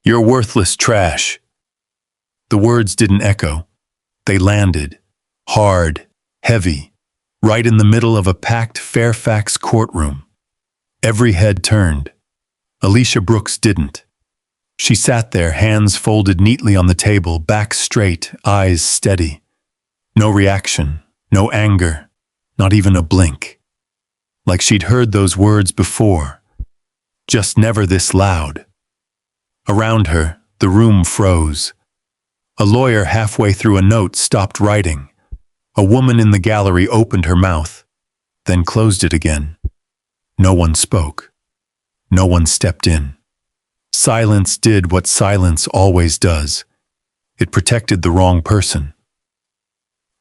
You're worthless trash. The words didn't echo. They landed, hard, heavy, right in the middle of a packed Fairfax courtroom. Every head turned. Alicia Brooks didn't. She sat there, hands folded neatly on the table, back straight, eyes steady. No reaction, no anger, not even a blink. Like she'd heard those words before, just never this loud. Around her, the room froze. A lawyer halfway through a note stopped writing. A woman in the gallery opened her mouth, then closed it again. No one spoke. No one stepped in. Silence did what silence always does. It protected the wrong person.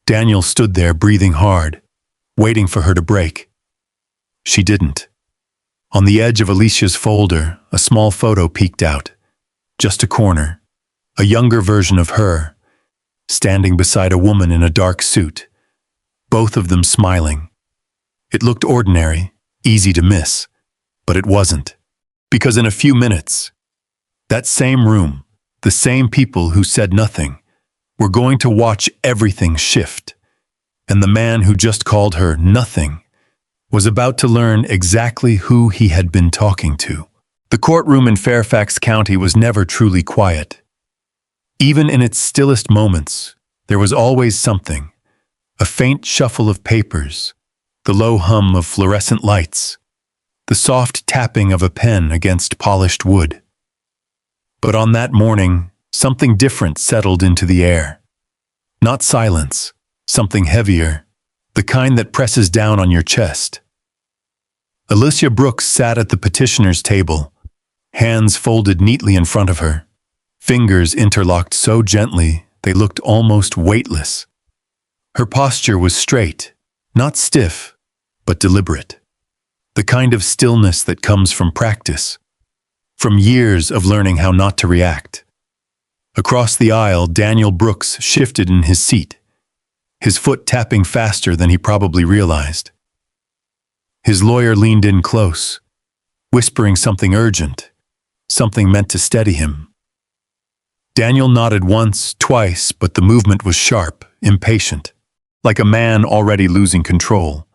Daniel stood there breathing hard, waiting for her to break. She didn't. On the edge of Alicia's folder, a small photo peeked out. Just a corner. A younger version of her, standing beside a woman in a dark suit. Both of them smiling. It looked ordinary, easy to miss, but it wasn't. Because in a few minutes, that same room, the same people who said nothing, were going to watch everything shift. And the man who just called her nothing was about to learn exactly who he had been talking to. The courtroom in Fairfax County was never truly quiet. Even in its stillest moments, there was always something. A faint shuffle of papers, the low hum of fluorescent lights, the soft tapping of a pen against polished wood. But on that morning, something different settled into the air. Not silence, something heavier, the kind that presses down on your chest. Alicia Brooks sat at the petitioner's table, hands folded neatly in front of her, fingers interlocked so gently they looked almost weightless. Her posture was straight, not stiff, but deliberate. The kind of stillness that comes from practice, from years of learning how not to react. Across the aisle, Daniel Brooks shifted in his seat, his foot tapping faster than he probably realized. His lawyer leaned in close, whispering something urgent, something meant to steady him. Daniel nodded once, twice, but the movement was sharp, impatient, like a man already losing control.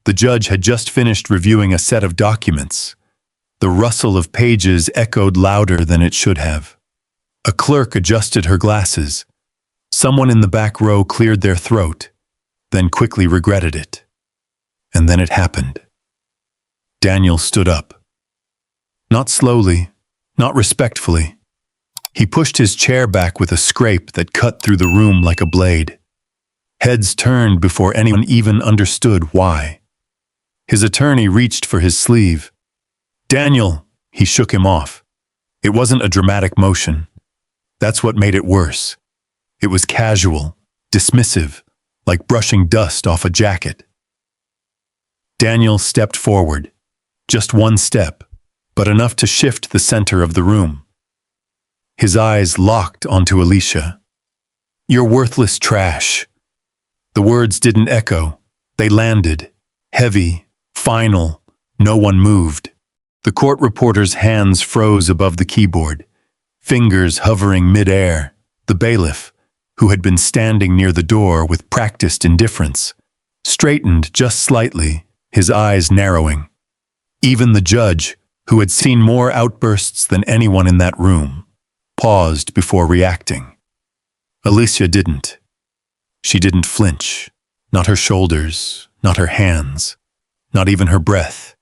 The judge had just finished reviewing a set of documents. The rustle of pages echoed louder than it should have. A clerk adjusted her glasses. Someone in the back row cleared their throat, then quickly regretted it. And then it happened. Daniel stood up. Not slowly, not respectfully. He pushed his chair back with a scrape that cut through the room like a blade. Heads turned before anyone even understood why. His attorney reached for his sleeve. "Daniel," he shook him off. It wasn't a dramatic motion. That's what made it worse. It was casual, dismissive, like brushing dust off a jacket. Daniel stepped forward. Just one step, but enough to shift the center of the room. His eyes locked onto Alicia. "You're worthless trash." The words didn't echo. They landed, heavy, final. No one moved. The court reporter's hands froze above the keyboard, fingers hovering mid-air. The bailiff, who had been standing near the door with practiced indifference, straightened just slightly, his eyes narrowing. Even the judge, who had seen more outbursts than anyone in that room, paused before reacting. Alicia didn't. She didn't flinch. Not her shoulders, not her hands, not even her breath.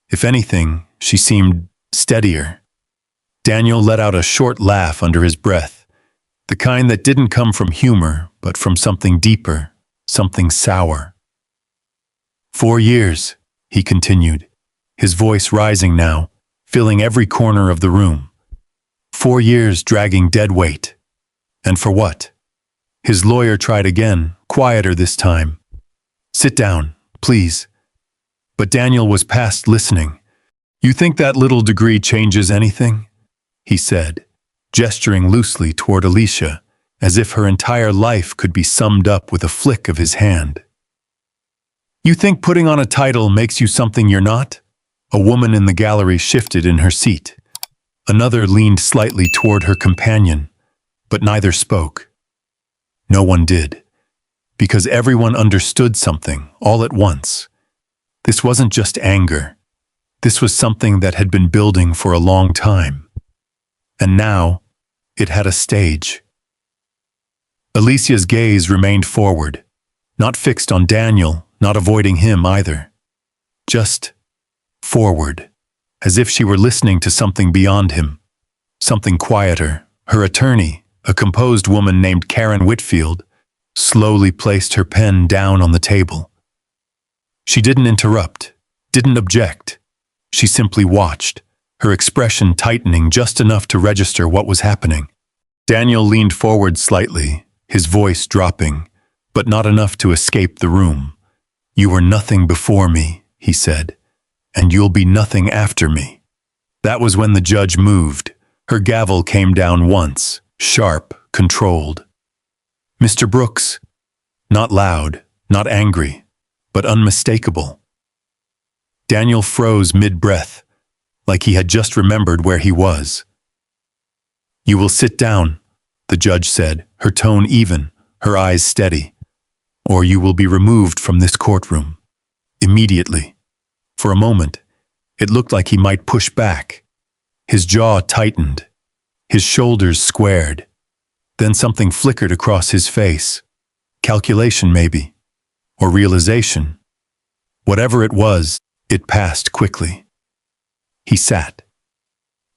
If anything, she seemed steadier. Daniel let out a short laugh under his breath, the kind that didn't come from humor, but from something deeper, something sour. 4 years, he continued, his voice rising now, filling every corner of the room. 4 years dragging dead weight. And for what? His lawyer tried again, quieter this time. "Sit down, please." But Daniel was past listening. "You think that little degree changes anything?" he said, gesturing loosely toward Alicia, as if her entire life could be summed up with a flick of his hand. "You think putting on a title makes you something you're not?" A woman in the gallery shifted in her seat. Another leaned slightly toward her companion, but neither spoke. No one did, because everyone understood something all at once. This wasn't just anger. This was something that had been building for a long time. And now, it had a stage. Alicia's gaze remained forward, not fixed on Daniel, not avoiding him either. Just forward, as if she were listening to something beyond him, something quieter. Her attorney, a composed woman named Karen Whitfield, slowly placed her pen down on the table. She didn't interrupt, didn't object. She simply watched, her expression tightening just enough to register what was happening. Daniel leaned forward slightly, his voice dropping, but not enough to escape the room. "You were nothing before me," he said, "and you'll be nothing after me." That was when the judge moved. Her gavel came down once, sharp, controlled. "Mr. Brooks," not loud, not angry, but unmistakable. Daniel froze mid-breath, like he had just remembered where he was. "You will sit down," the judge said, her tone even, her eyes steady, "or you will be removed from this courtroom. Immediately." For a moment, it looked like he might push back. His jaw tightened, his shoulders squared. Then something flickered across his face. Calculation, maybe, or realization. Whatever it was, it passed quickly. He sat.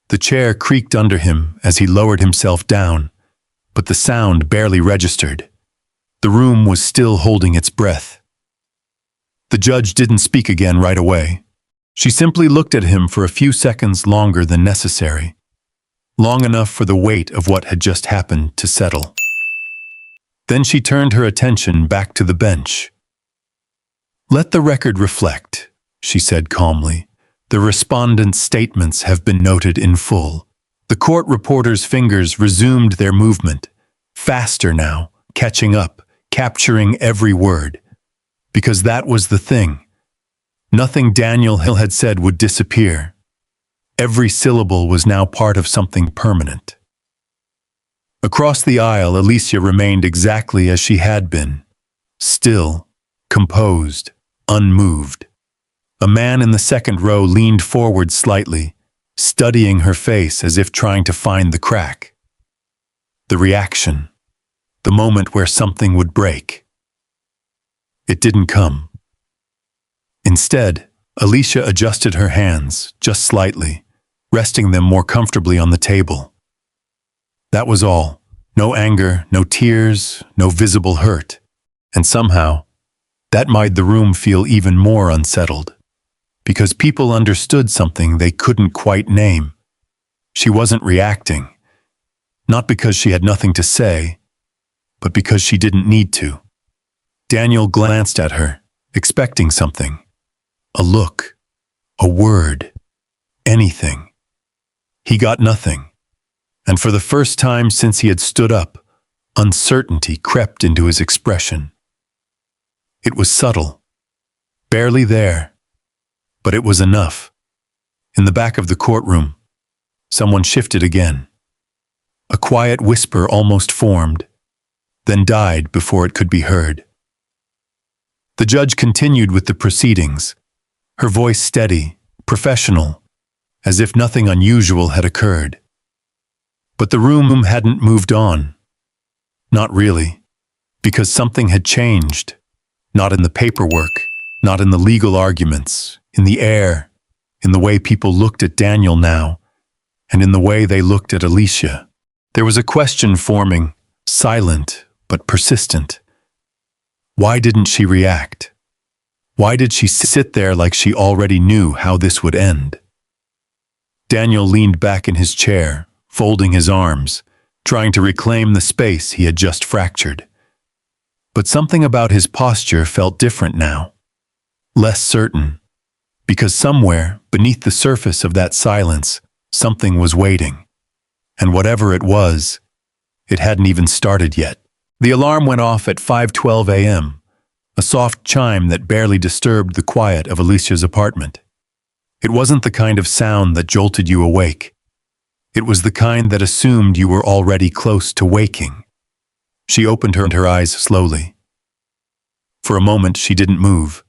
The chair creaked under him as he lowered himself down, but the sound barely registered. The room was still holding its breath. The judge didn't speak again right away. She simply looked at him for a few seconds longer than necessary, long enough for the weight of what had just happened to settle. Then she turned her attention back to the bench. "Let the record reflect," she said calmly. "The respondents' statements have been noted in full." The court reporter's fingers resumed their movement, faster now, catching up, capturing every word. Because that was the thing. Nothing Daniel Hill had said would disappear. Every syllable was now part of something permanent. Across the aisle, Alicia remained exactly as she had been. Still, composed, unmoved. A man in the second row leaned forward slightly, studying her face as if trying to find the crack. The reaction. The moment where something would break. It didn't come. Instead, Alicia adjusted her hands, just slightly, resting them more comfortably on the table. That was all. No anger, no tears, no visible hurt. And somehow, that made the room feel even more unsettled. Because people understood something they couldn't quite name. She wasn't reacting. Not because she had nothing to say, but because she didn't need to. Daniel glanced at her, expecting something. A look, a word, anything. He got nothing. And for the first time since he had stood up, uncertainty crept into his expression. It was subtle, barely there, but it was enough. In the back of the courtroom, someone shifted again. A quiet whisper almost formed, then died before it could be heard. The judge continued with the proceedings, her voice steady, professional, as if nothing unusual had occurred. But the room hadn't moved on. Not really, because something had changed. Not in the paperwork, not in the legal arguments, in the air, in the way people looked at Daniel now, and in the way they looked at Alicia. There was a question forming, silent but persistent. Why didn't she react? Why did she sit there like she already knew how this would end? Daniel leaned back in his chair, folding his arms, trying to reclaim the space he had just fractured. But something about his posture felt different now, less certain, because somewhere beneath the surface of that silence, something was waiting. And whatever it was, it hadn't even started yet. The alarm went off at 5:12 a.m., a soft chime that barely disturbed the quiet of Alicia's apartment. It wasn't the kind of sound that jolted you awake. It was the kind that assumed you were already close to waking. She opened her eyes slowly. For a moment, she didn't move.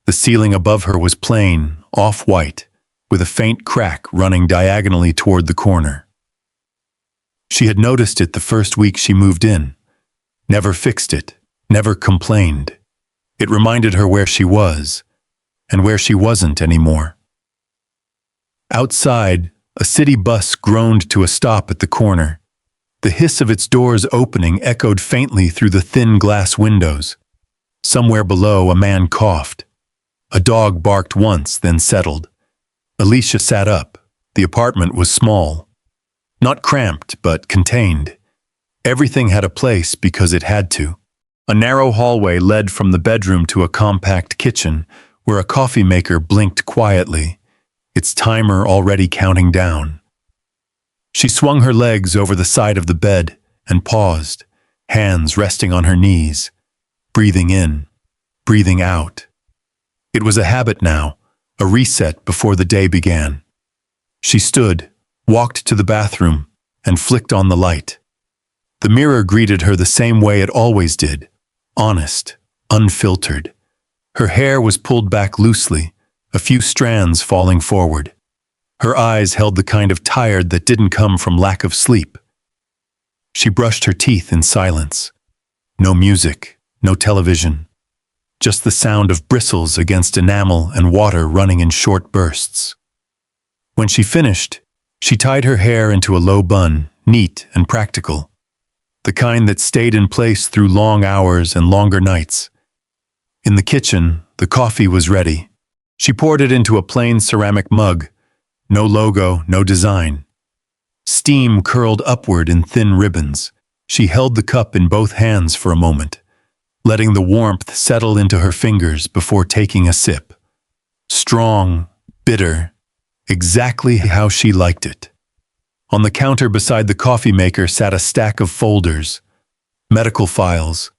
The ceiling above her was plain, off-white, with a faint crack running diagonally toward the corner. She had noticed it the first week she moved in. Never fixed it, never complained. It reminded her where she was, and where she wasn't anymore. Outside, a city bus groaned to a stop at the corner. The hiss of its doors opening echoed faintly through the thin glass windows. Somewhere below, a man coughed. A dog barked once, then settled. Alicia sat up. The apartment was small. Not cramped, but contained. Everything had a place because it had to. A narrow hallway led from the bedroom to a compact kitchen, where a coffee maker blinked quietly, its timer already counting down. She swung her legs over the side of the bed and paused, hands resting on her knees, breathing in, breathing out. It was a habit now, a reset before the day began. She stood, walked to the bathroom, and flicked on the light. The mirror greeted her the same way it always did, honest, unfiltered. Her hair was pulled back loosely, a few strands falling forward. Her eyes held the kind of tired that didn't come from lack of sleep. She brushed her teeth in silence. No music, no television. Just the sound of bristles against enamel and water running in short bursts. When she finished, she tied her hair into a low bun, neat and practical. The kind that stayed in place through long hours and longer nights. In the kitchen, the coffee was ready. She poured it into a plain ceramic mug. No logo, no design. Steam curled upward in thin ribbons. She held the cup in both hands for a moment, letting the warmth settle into her fingers before taking a sip. Strong, bitter, exactly how she liked it. On the counter beside the coffee maker sat a stack of folders, medical files,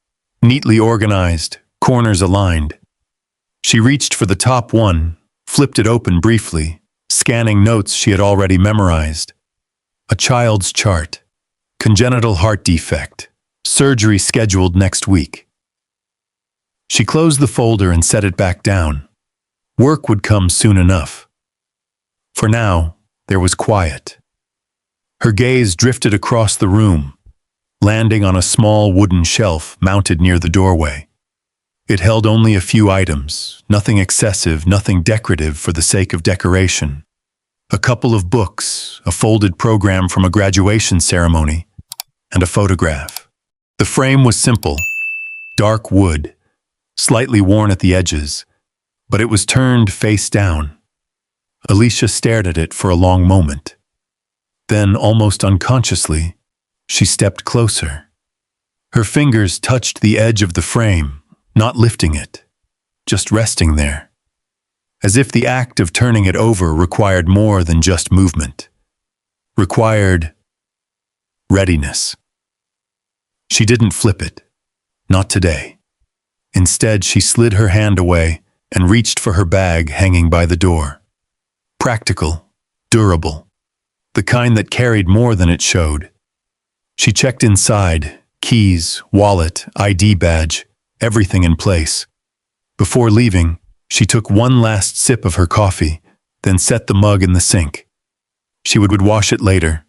neatly organized, corners aligned. She reached for the top one, flipped it open briefly, scanning notes she had already memorized. A child's chart, congenital heart defect, surgery scheduled next week. She closed the folder and set it back down. Work would come soon enough. For now, there was quiet. Her gaze drifted across the room, landing on a small wooden shelf mounted near the doorway. It held only a few items, nothing excessive, nothing decorative for the sake of decoration. A couple of books, a folded program from a graduation ceremony, and a photograph. The frame was simple, dark wood, slightly worn at the edges, but it was turned face down. Alicia stared at it for a long moment. Then, almost unconsciously, she stepped closer. Her fingers touched the edge of the frame, not lifting it, just resting there. As if the act of turning it over required more than just movement. Required readiness. She didn't flip it. Not today. Instead, she slid her hand away and reached for her bag hanging by the door. Practical, durable, the kind that carried more than it showed. She checked inside, keys, wallet, ID badge, everything in place. Before leaving, she took one last sip of her coffee, then set the mug in the sink. She would wash it later,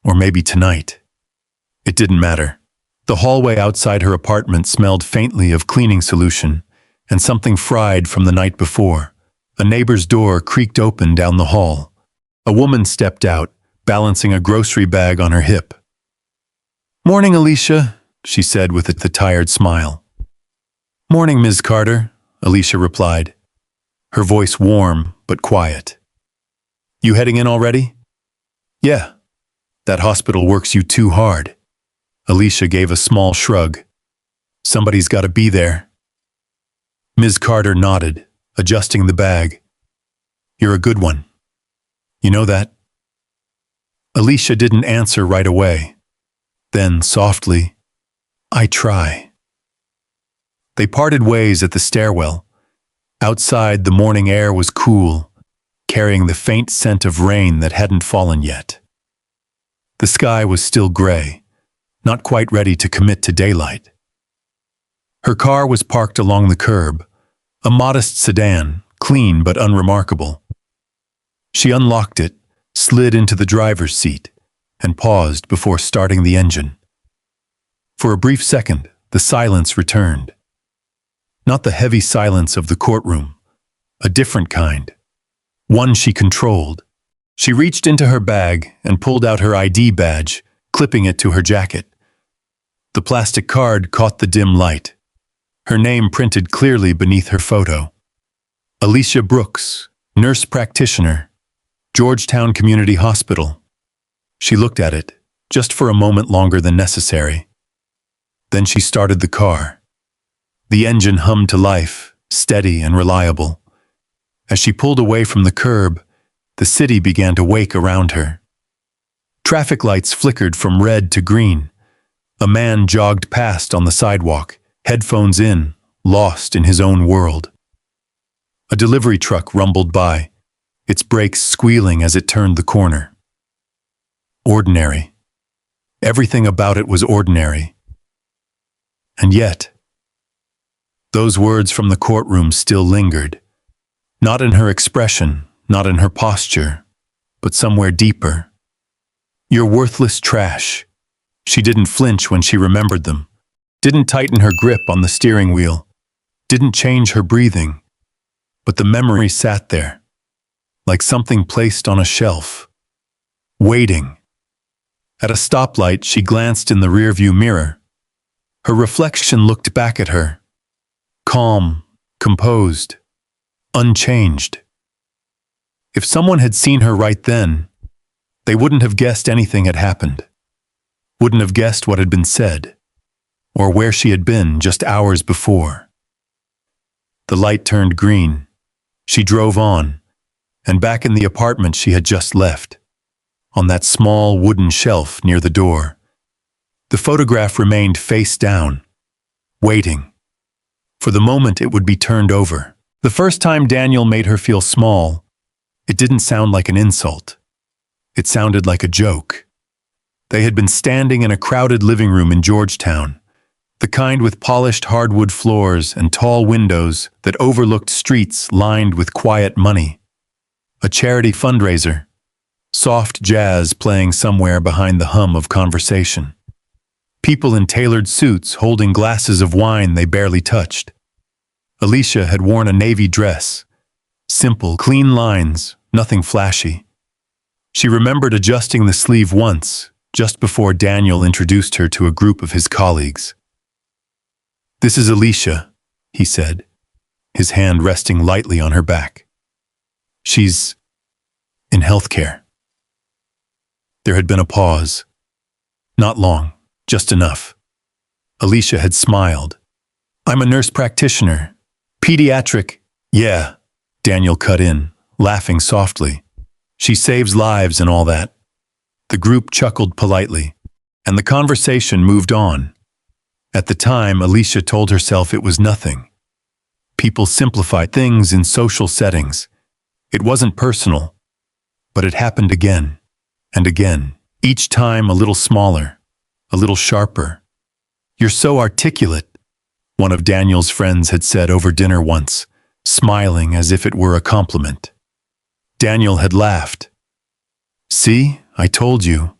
or maybe tonight. It didn't matter. The hallway outside her apartment smelled faintly of cleaning solution and something fried from the night before. A neighbor's door creaked open down the hall. A woman stepped out, balancing a grocery bag on her hip. "Morning, Alicia," she said with a tired smile. "Morning, Ms. Carter," Alicia replied, her voice warm but quiet. "You heading in already?" "Yeah. That hospital works you too hard." Alicia gave a small shrug. "Somebody's got to be there." Ms. Carter nodded, adjusting the bag. "You're a good one. You know that?" Alicia didn't answer right away. Then, softly, "I try." They parted ways at the stairwell. Outside, the morning air was cool, carrying the faint scent of rain that hadn't fallen yet. The sky was still gray, not quite ready to commit to daylight. Her car was parked along the curb, a modest sedan, clean but unremarkable. She unlocked it, slid into the driver's seat, and paused before starting the engine. For a brief second, the silence returned. Not the heavy silence of the courtroom, a different kind, one she controlled. She reached into her bag and pulled out her ID badge, clipping it to her jacket. The plastic card caught the dim light, her name printed clearly beneath her photo. Alicia Brooks, nurse practitioner, Georgetown Community Hospital. She looked at it, just for a moment longer than necessary. Then she started the car. The engine hummed to life, steady and reliable. As she pulled away from the curb, the city began to wake around her. Traffic lights flickered from red to green. A man jogged past on the sidewalk, headphones in, lost in his own world. A delivery truck rumbled by, its brakes squealing as it turned the corner. Ordinary. Everything about it was ordinary. And yet, those words from the courtroom still lingered. Not in her expression, not in her posture, but somewhere deeper. You're worthless trash. She didn't flinch when she remembered them, didn't tighten her grip on the steering wheel, didn't change her breathing, but the memory sat there, like something placed on a shelf, waiting. At a stoplight, she glanced in the rearview mirror. Her reflection looked back at her, calm, composed, unchanged. If someone had seen her right then, they wouldn't have guessed anything had happened, wouldn't have guessed what had been said, or where she had been just hours before. The light turned green. She drove on, and back in the apartment she had just left, on that small wooden shelf near the door. The photograph remained face down, waiting. For the moment it would be turned over. The first time Daniel made her feel small, it didn't sound like an insult. It sounded like a joke. They had been standing in a crowded living room in Georgetown, the kind with polished hardwood floors and tall windows that overlooked streets lined with quiet money. A charity fundraiser, soft jazz playing somewhere behind the hum of conversation. People in tailored suits holding glasses of wine they barely touched. Alicia had worn a navy dress. Simple, clean lines, nothing flashy. She remembered adjusting the sleeve once, just before Daniel introduced her to a group of his colleagues. "This is Alicia," he said, his hand resting lightly on her back. "She's in healthcare." There had been a pause. Not long, just enough. Alicia had smiled. "I'm a nurse practitioner. Pediatric." "Yeah," Daniel cut in, laughing softly. "She saves lives and all that." The group chuckled politely, and the conversation moved on. At the time, Alicia told herself it was nothing. People simplified things in social settings. It wasn't personal, but it happened again and again, each time a little smaller, a little sharper. "You're so articulate," one of Daniel's friends had said over dinner once, smiling as if it were a compliment. Daniel had laughed. "See, I told you."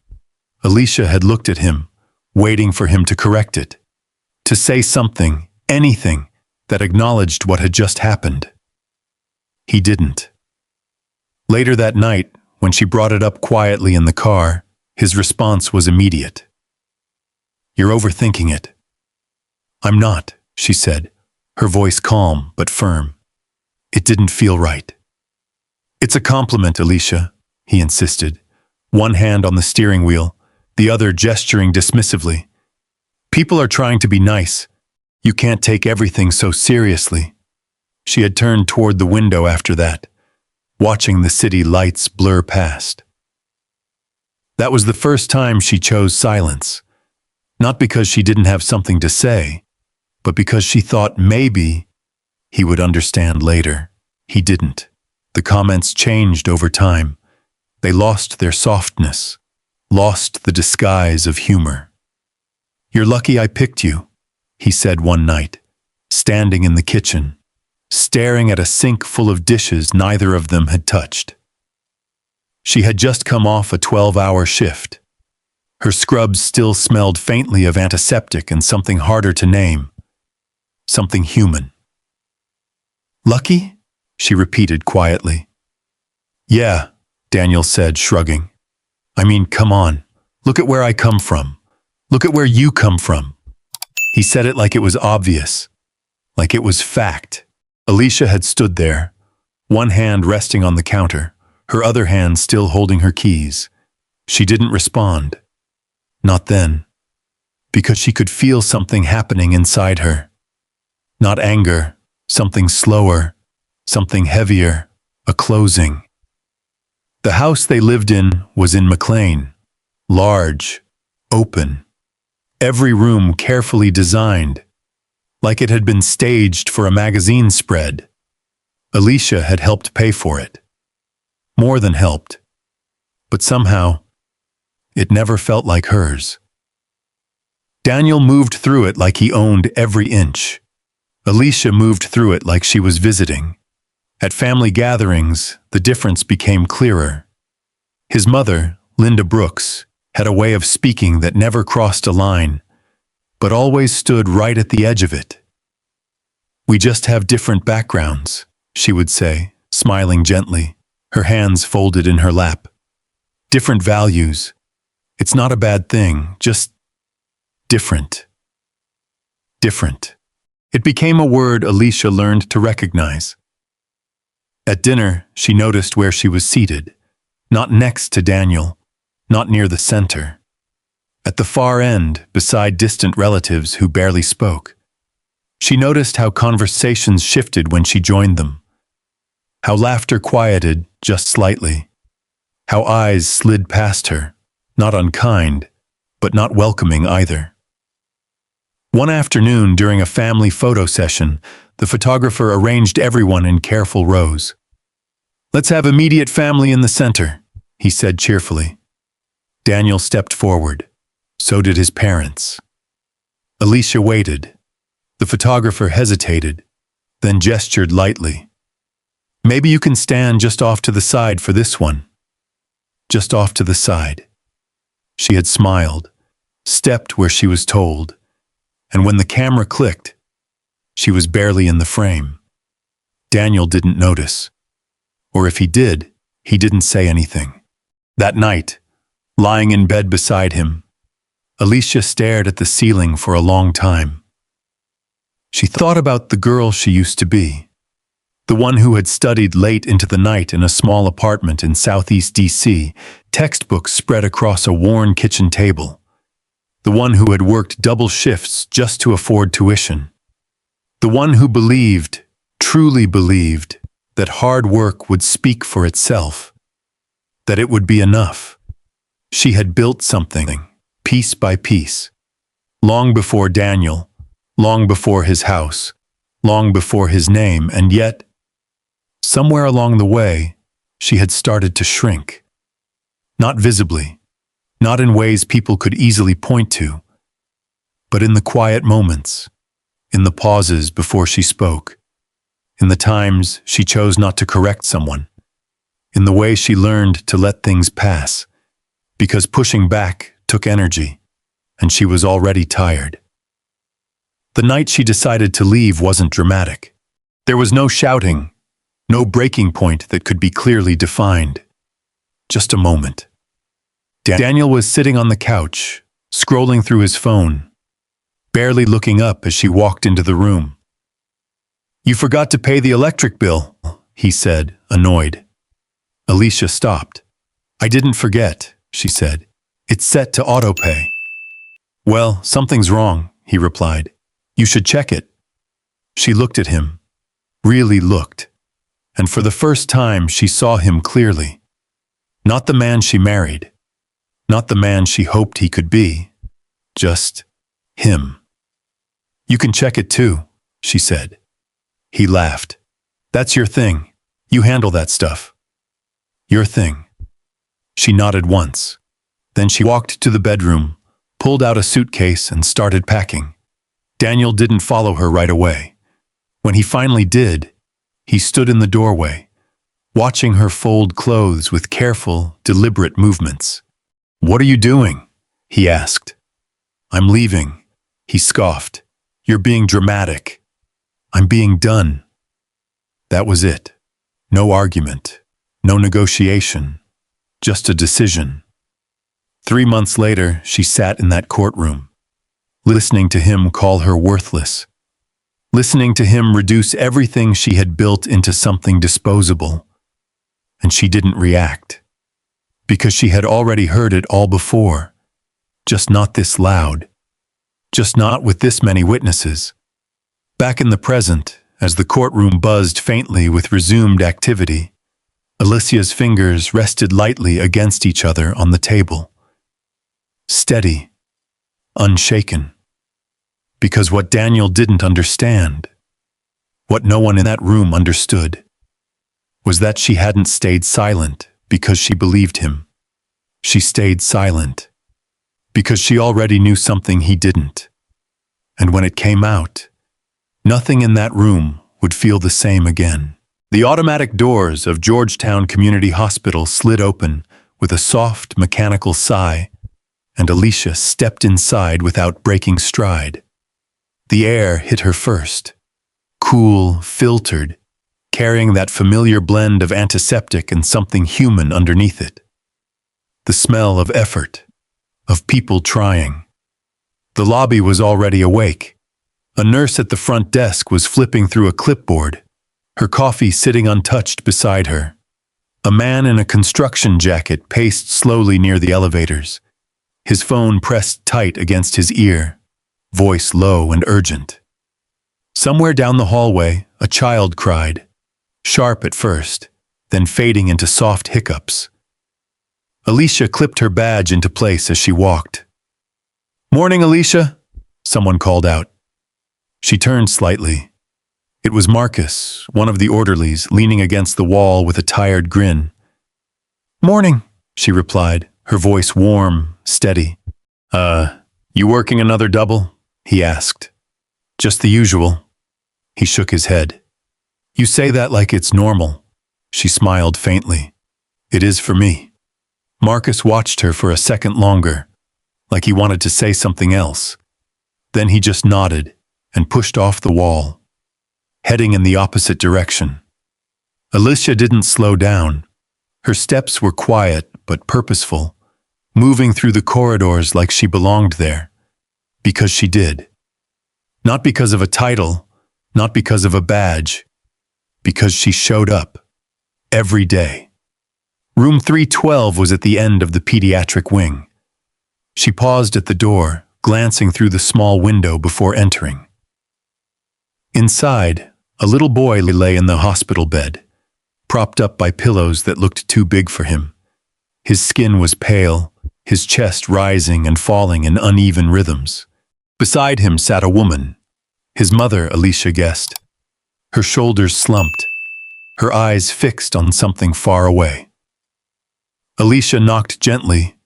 Alicia had looked at him, waiting for him to correct it, to say something, anything, that acknowledged what had just happened. He didn't. Later that night, when she brought it up quietly in the car, his response was immediate. "You're overthinking it." "I'm not," she said, her voice calm but firm. "It didn't feel right." "It's a compliment, Alicia," he insisted, one hand on the steering wheel, the other gesturing dismissively. "People are trying to be nice. You can't take everything so seriously." She had turned toward the window after that, watching the city lights blur past. That was the first time she chose silence, not because she didn't have something to say, but because she thought maybe he would understand later. He didn't. The comments changed over time. They lost their softness, lost the disguise of humor. "You're lucky I picked you," he said one night, standing in the kitchen, staring at a sink full of dishes neither of them had touched. She had just come off a 12-hour shift. Her scrubs still smelled faintly of antiseptic and something harder to name. Something human. "Lucky?" she repeated quietly. "Yeah," Daniel said, shrugging. "I mean, come on. Look at where I come from. Look at where you come from." He said it like it was obvious, like it was fact. Alicia had stood there, one hand resting on the counter, her other hand still holding her keys. She didn't respond. Not then. Because she could feel something happening inside her. Not anger, something slower, something heavier, a closing. The house they lived in was in McLean. Large, open. Every room carefully designed, like it had been staged for a magazine spread. Alicia had helped pay for it. More than helped. But somehow, it never felt like hers. Daniel moved through it like he owned every inch. Alicia moved through it like she was visiting. At family gatherings, the difference became clearer. His mother, Linda Brooks, had a way of speaking that never crossed a line, but always stood right at the edge of it. "We just have different backgrounds," she would say, smiling gently, her hands folded in her lap. "Different values. It's not a bad thing, just different." Different. It became a word Alicia learned to recognize. At dinner, she noticed where she was seated, not next to Daniel, not near the center. At the far end, beside distant relatives who barely spoke. She noticed how conversations shifted when she joined them. How laughter quieted just slightly. How eyes slid past her, not unkind, but not welcoming either. One afternoon during a family photo session, the photographer arranged everyone in careful rows. "Let's have immediate family in the center," he said cheerfully. Daniel stepped forward. So did his parents. Alicia waited. The photographer hesitated, then gestured lightly. "Maybe you can stand just off to the side for this one." Just off to the side. She had smiled, stepped where she was told, and when the camera clicked, she was barely in the frame. Daniel didn't notice. Or if he did, he didn't say anything. That night, lying in bed beside him, Alicia stared at the ceiling for a long time. She thought about the girl she used to be, the one who had studied late into the night in a small apartment in Southeast DC, textbooks spread across a worn kitchen table, the one who had worked double shifts just to afford tuition, the one who believed, truly believed, that hard work would speak for itself, that it would be enough. She had built something, piece by piece, long before Daniel, long before his house, long before his name, and yet, somewhere along the way, she had started to shrink. Not visibly, not in ways people could easily point to, but in the quiet moments, in the pauses before she spoke, in the times she chose not to correct someone, in the way she learned to let things pass, because pushing back took energy, and she was already tired. The night she decided to leave wasn't dramatic. There was no shouting, no breaking point that could be clearly defined. Just a moment. Daniel was sitting on the couch, scrolling through his phone, barely looking up as she walked into the room. "You forgot to pay the electric bill," he said, annoyed. Alicia stopped. "I didn't forget," she said. "It's set to autopay." "Well, something's wrong," he replied. "You should check it." She looked at him, really looked, and for the first time she saw him clearly. Not the man she married, not the man she hoped he could be, just him. "You can check it too," she said. He laughed. "That's your thing. You handle that stuff." "Your thing." She nodded once. Then she walked to the bedroom, pulled out a suitcase, and started packing. Daniel didn't follow her right away. When he finally did, he stood in the doorway, watching her fold clothes with careful, deliberate movements. "What are you doing?" he asked. "I'm leaving," he scoffed. "You're being dramatic." "I'm being done." That was it. No argument, no negotiation, just a decision. 3 months later, she sat in that courtroom, listening to him call her worthless, listening to him reduce everything she had built into something disposable. And she didn't react, because she had already heard it all before, just not this loud, just not with this many witnesses. Back in the present, as the courtroom buzzed faintly with resumed activity, Alicia's fingers rested lightly against each other on the table. Steady, unshaken. Because what Daniel didn't understand, what no one in that room understood, was that she hadn't stayed silent because she believed him. She stayed silent because she already knew something he didn't. And when it came out, nothing in that room would feel the same again. The automatic doors of Georgetown Community Hospital slid open with a soft, mechanical sigh, and Alicia stepped inside without breaking stride. The air hit her first, cool, filtered, carrying that familiar blend of antiseptic and something human underneath it. The smell of effort, of people trying. The lobby was already awake. A nurse at the front desk was flipping through a clipboard, her coffee sitting untouched beside her. A man in a construction jacket paced slowly near the elevators, his phone pressed tight against his ear, voice low and urgent. Somewhere down the hallway, a child cried, sharp at first, then fading into soft hiccups. Alicia clipped her badge into place as she walked. "Morning, Alicia," someone called out. She turned slightly. It was Marcus, one of the orderlies, leaning against the wall with a tired grin. "Morning," she replied, her voice warm, steady. You working another double?" he asked. "Just the usual." He shook his head. "You say that like it's normal." She smiled faintly. "It is for me." Marcus watched her for a second longer, like he wanted to say something else. Then he just nodded and pushed off the wall, heading in the opposite direction. Alicia didn't slow down. Her steps were quiet but purposeful, moving through the corridors like she belonged there, because she did. Not because of a title, not because of a badge, because she showed up every day. Room 312 was at the end of the pediatric wing. She paused at the door, glancing through the small window before entering. Inside, a little boy lay in the hospital bed, propped up by pillows that looked too big for him. His skin was pale, his chest rising and falling in uneven rhythms. Beside him sat a woman, his mother, Alicia guessed. Her shoulders slumped, her eyes fixed on something far away. Alicia knocked gently,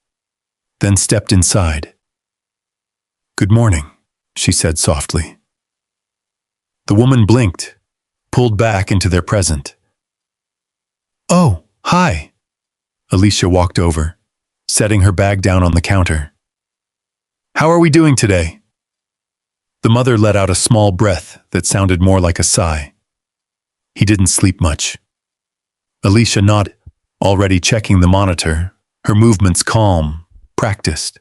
then stepped inside. "Good morning," she said softly. The woman blinked, pulled back into their present. "Oh, hi." Alicia walked over, setting her bag down on the counter. "How are we doing today?" The mother let out a small breath that sounded more like a sigh. "He didn't sleep much." Alicia nodded, already checking the monitor, her movements calm, practiced.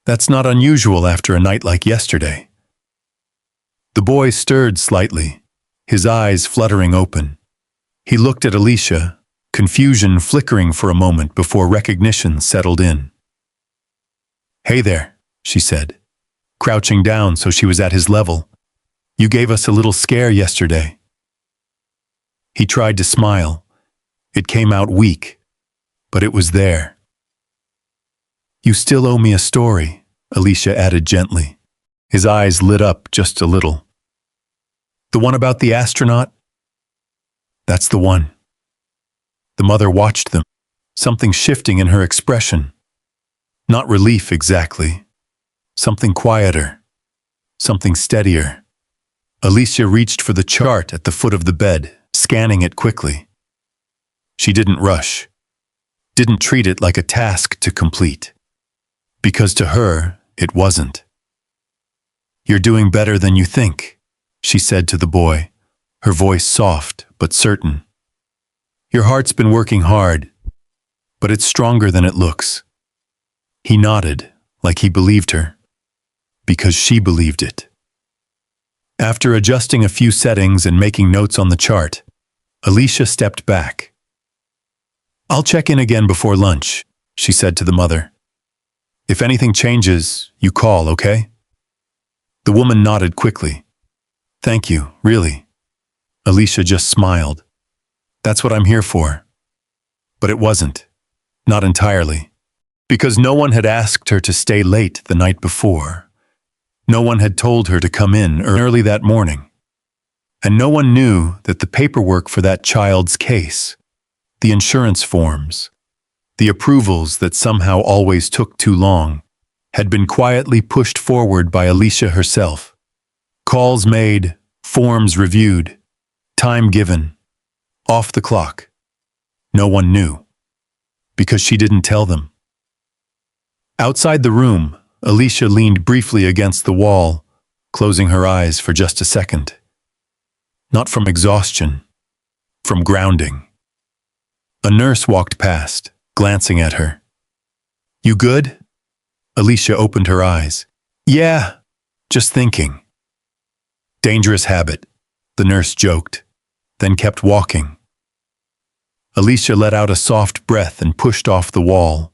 "That's not unusual after a night like yesterday." The boy stirred slightly, his eyes fluttering open. He looked at Alicia, confusion flickering for a moment before recognition settled in. "Hey there," she said, crouching down so she was at his level. "You gave us a little scare yesterday." He tried to smile. It came out weak, but it was there. "You still owe me a story," Alicia added gently. His eyes lit up just a little. "The one about the astronaut?" "That's the one." The mother watched them, something shifting in her expression. Not relief exactly. Something quieter. Something steadier. Alicia reached for the chart at the foot of the bed, scanning it quickly. She didn't rush. Didn't treat it like a task to complete. Because to her, it wasn't. "You're doing better than you think," she said to the boy, her voice soft but certain. "Your heart's been working hard, but it's stronger than it looks." He nodded, like he believed her, because she believed it. After adjusting a few settings and making notes on the chart, Alicia stepped back. "I'll check in again before lunch," she said to the mother. "If anything changes, you call, okay?" The woman nodded quickly. "Thank you, really." Alicia just smiled. "That's what I'm here for." But it wasn't. Not entirely. Because no one had asked her to stay late the night before. No one had told her to come in early that morning. And no one knew that the paperwork for that child's case, the insurance forms, the approvals that somehow always took too long, had been quietly pushed forward by Alicia herself. Calls made, forms reviewed, time given, off the clock. No one knew. Because she didn't tell them. Outside the room, Alicia leaned briefly against the wall, closing her eyes for just a second. Not from exhaustion, from grounding. A nurse walked past, glancing at her. "You good?" Alicia opened her eyes. "Yeah, just thinking." "Dangerous habit," the nurse joked, then kept walking. Alicia let out a soft breath and pushed off the wall.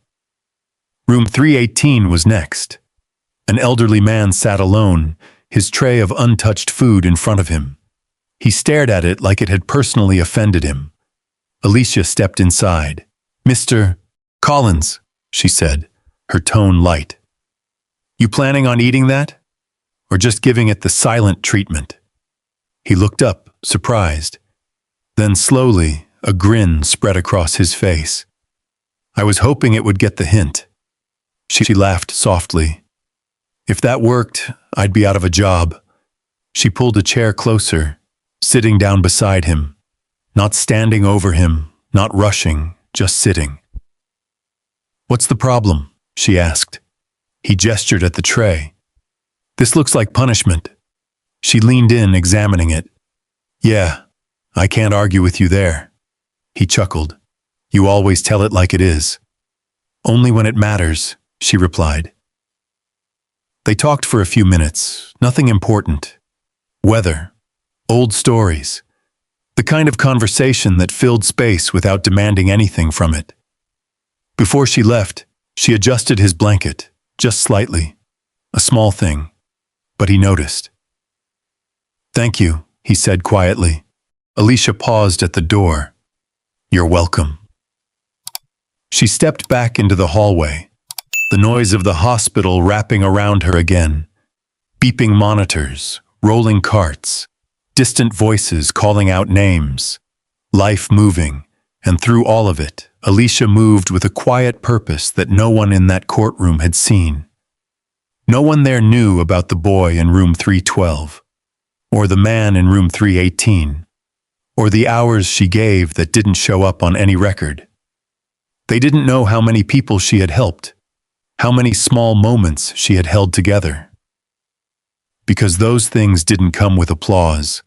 Room 318 was next. An elderly man sat alone, his tray of untouched food in front of him. He stared at it like it had personally offended him. Alicia stepped inside. "Mr. Collins," she said, her tone light. "You planning on eating that? Or just giving it the silent treatment?" He looked up, surprised. Then slowly, a grin spread across his face. "I was hoping it would get the hint." She laughed softly. "If that worked, I'd be out of a job." She pulled a chair closer, sitting down beside him, not standing over him, not rushing, just sitting. "What's the problem?" she asked. He gestured at the tray. "This looks like punishment." She leaned in, examining it. "Yeah, I can't argue with you there." He chuckled. "You always tell it like it is." "Only when it matters," she replied. They talked for a few minutes, nothing important. Weather, old stories, the kind of conversation that filled space without demanding anything from it. Before she left, she adjusted his blanket, just slightly, a small thing, but he noticed. "Thank you," he said quietly. Alicia paused at the door. "You're welcome." She stepped back into the hallway, the noise of the hospital wrapping around her again. Beeping monitors, rolling carts, distant voices calling out names, life moving, and through all of it, Alicia moved with a quiet purpose that no one in that courtroom had seen. No one there knew about the boy in room 312, or the man in room 318, or the hours she gave that didn't show up on any record. They didn't know how many people she had helped, how many small moments she had held together. Because those things didn't come with applause,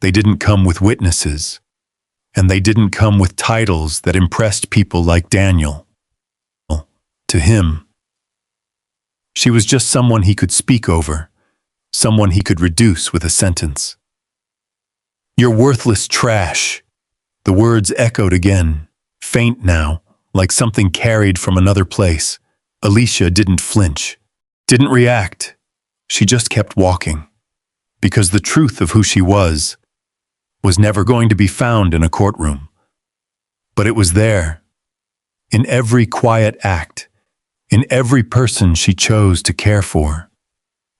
they didn't come with witnesses, and they didn't come with titles that impressed people like Daniel. To him, she was just someone he could speak over, someone he could reduce with a sentence. "You're worthless trash." The words echoed again, faint now, like something carried from another place. Alicia didn't flinch, didn't react. She just kept walking, because the truth of who she was never going to be found in a courtroom. But it was there, in every quiet act, in every person she chose to care for.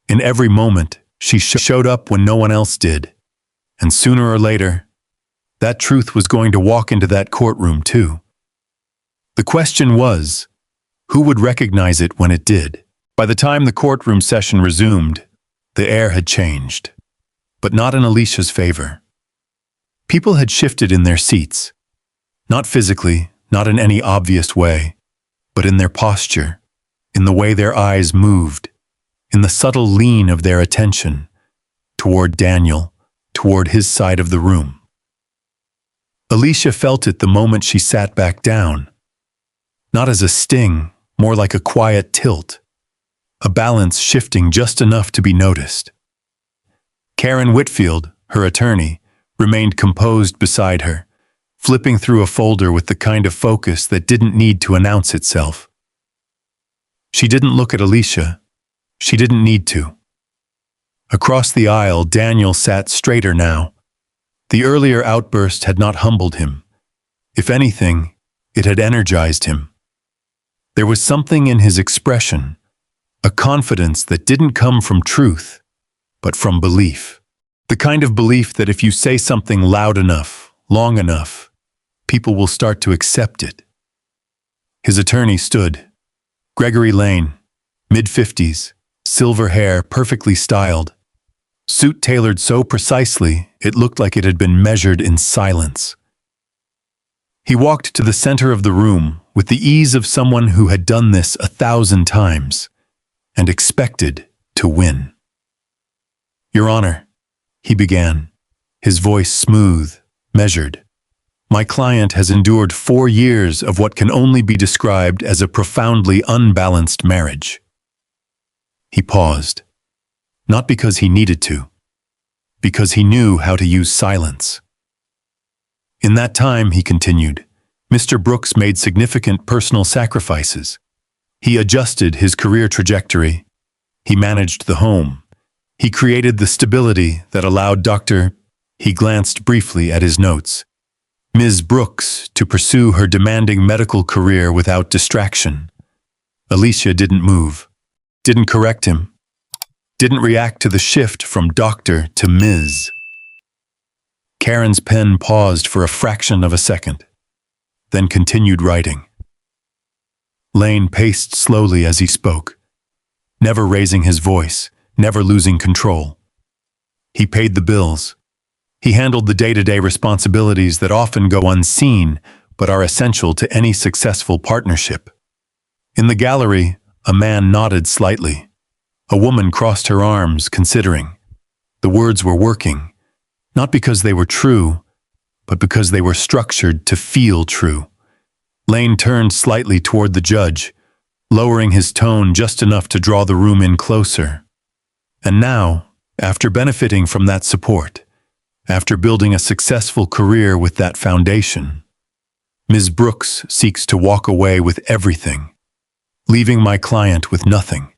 In every moment, she showed up when no one else did. And sooner or later, that truth was going to walk into that courtroom too. The question was, Who would recognize it when it did? By the time the courtroom session resumed, the air had changed, but not in Alicia's favor. People had shifted in their seats, not physically, not in any obvious way, but in their posture, in the way their eyes moved, in the subtle lean of their attention toward Daniel, toward his side of the room. Alicia felt it the moment she sat back down, not as a sting, more like a quiet tilt, a balance shifting just enough to be noticed. Karen Whitfield, her attorney, remained composed beside her, flipping through a folder with the kind of focus that didn't need to announce itself. She didn't look at Alicia. She didn't need to. Across the aisle, Daniel sat straighter now. The earlier outburst had not humbled him. If anything, it had energized him. There was something in his expression, a confidence that didn't come from truth, but from belief. The kind of belief that if you say something loud enough, long enough, people will start to accept it. His attorney stood. Gregory Lane, mid-50s, silver hair perfectly styled, suit tailored so precisely it looked like it had been measured in silence. He walked to the center of the room with the ease of someone who had done this 1,000 times and expected to win. "Your Honor," he began, his voice smooth, measured. "My client has endured 4 years of what can only be described as a profoundly unbalanced marriage." He paused, not because he needed to, because he knew how to use silence. "In that time," he continued, "Mr. Brooks made significant personal sacrifices. He adjusted his career trajectory. He managed the home. He created the stability that allowed Dr. He glanced briefly at his notes. Ms. Brooks to pursue her demanding medical career without distraction. Alicia didn't move, didn't correct him, didn't react to the shift from doctor to Ms. Karen's pen paused for a fraction of a second, then continued writing. Lane paced slowly as he spoke, never raising his voice, never losing control. He paid the bills. He handled the day-to-day responsibilities that often go unseen but are essential to any successful partnership. In the gallery, a man nodded slightly. A woman crossed her arms, considering. The words were working, not because they were true, but because they were structured to feel true. Lane turned slightly toward the judge, lowering his tone just enough to draw the room in closer. And now, after benefiting from that support, after building a successful career with that foundation, Ms. Brooks seeks to walk away with everything, leaving my client with nothing.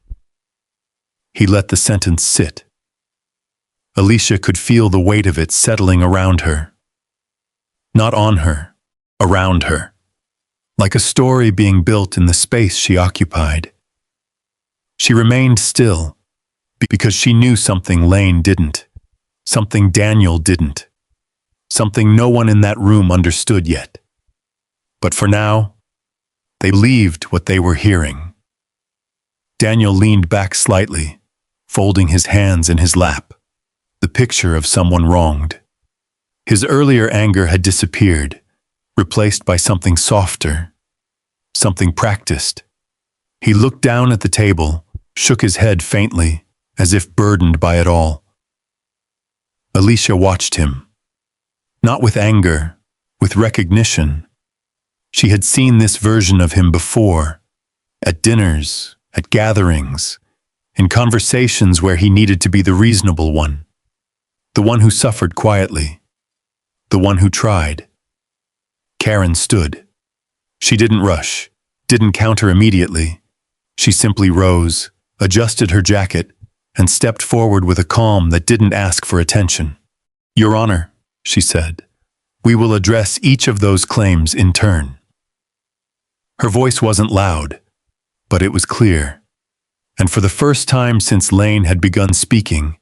He let the sentence sit. Alicia could feel the weight of it settling around her. Not on her, around her, like a story being built in the space she occupied. She remained still, because she knew something Lane didn't. Something Daniel didn't. Something no one in that room understood yet. But for now, they believed what they were hearing. Daniel leaned back slightly, folding his hands in his lap, the picture of someone wronged. His earlier anger had disappeared, replaced by something softer, something practiced. He looked down at the table, shook his head faintly, as if burdened by it all. Alicia watched him. Not with anger, with recognition. She had seen this version of him before, at dinners, at gatherings, in conversations where he needed to be the reasonable one, the one who suffered quietly, the one who tried. Karen stood. She didn't rush, didn't counter immediately. She simply rose, adjusted her jacket, and stepped forward with a calm that didn't ask for attention. "Your Honor," she said, "we will address each of those claims in turn." Her voice wasn't loud, but it was clear. And for the first time since Lane had begun speaking,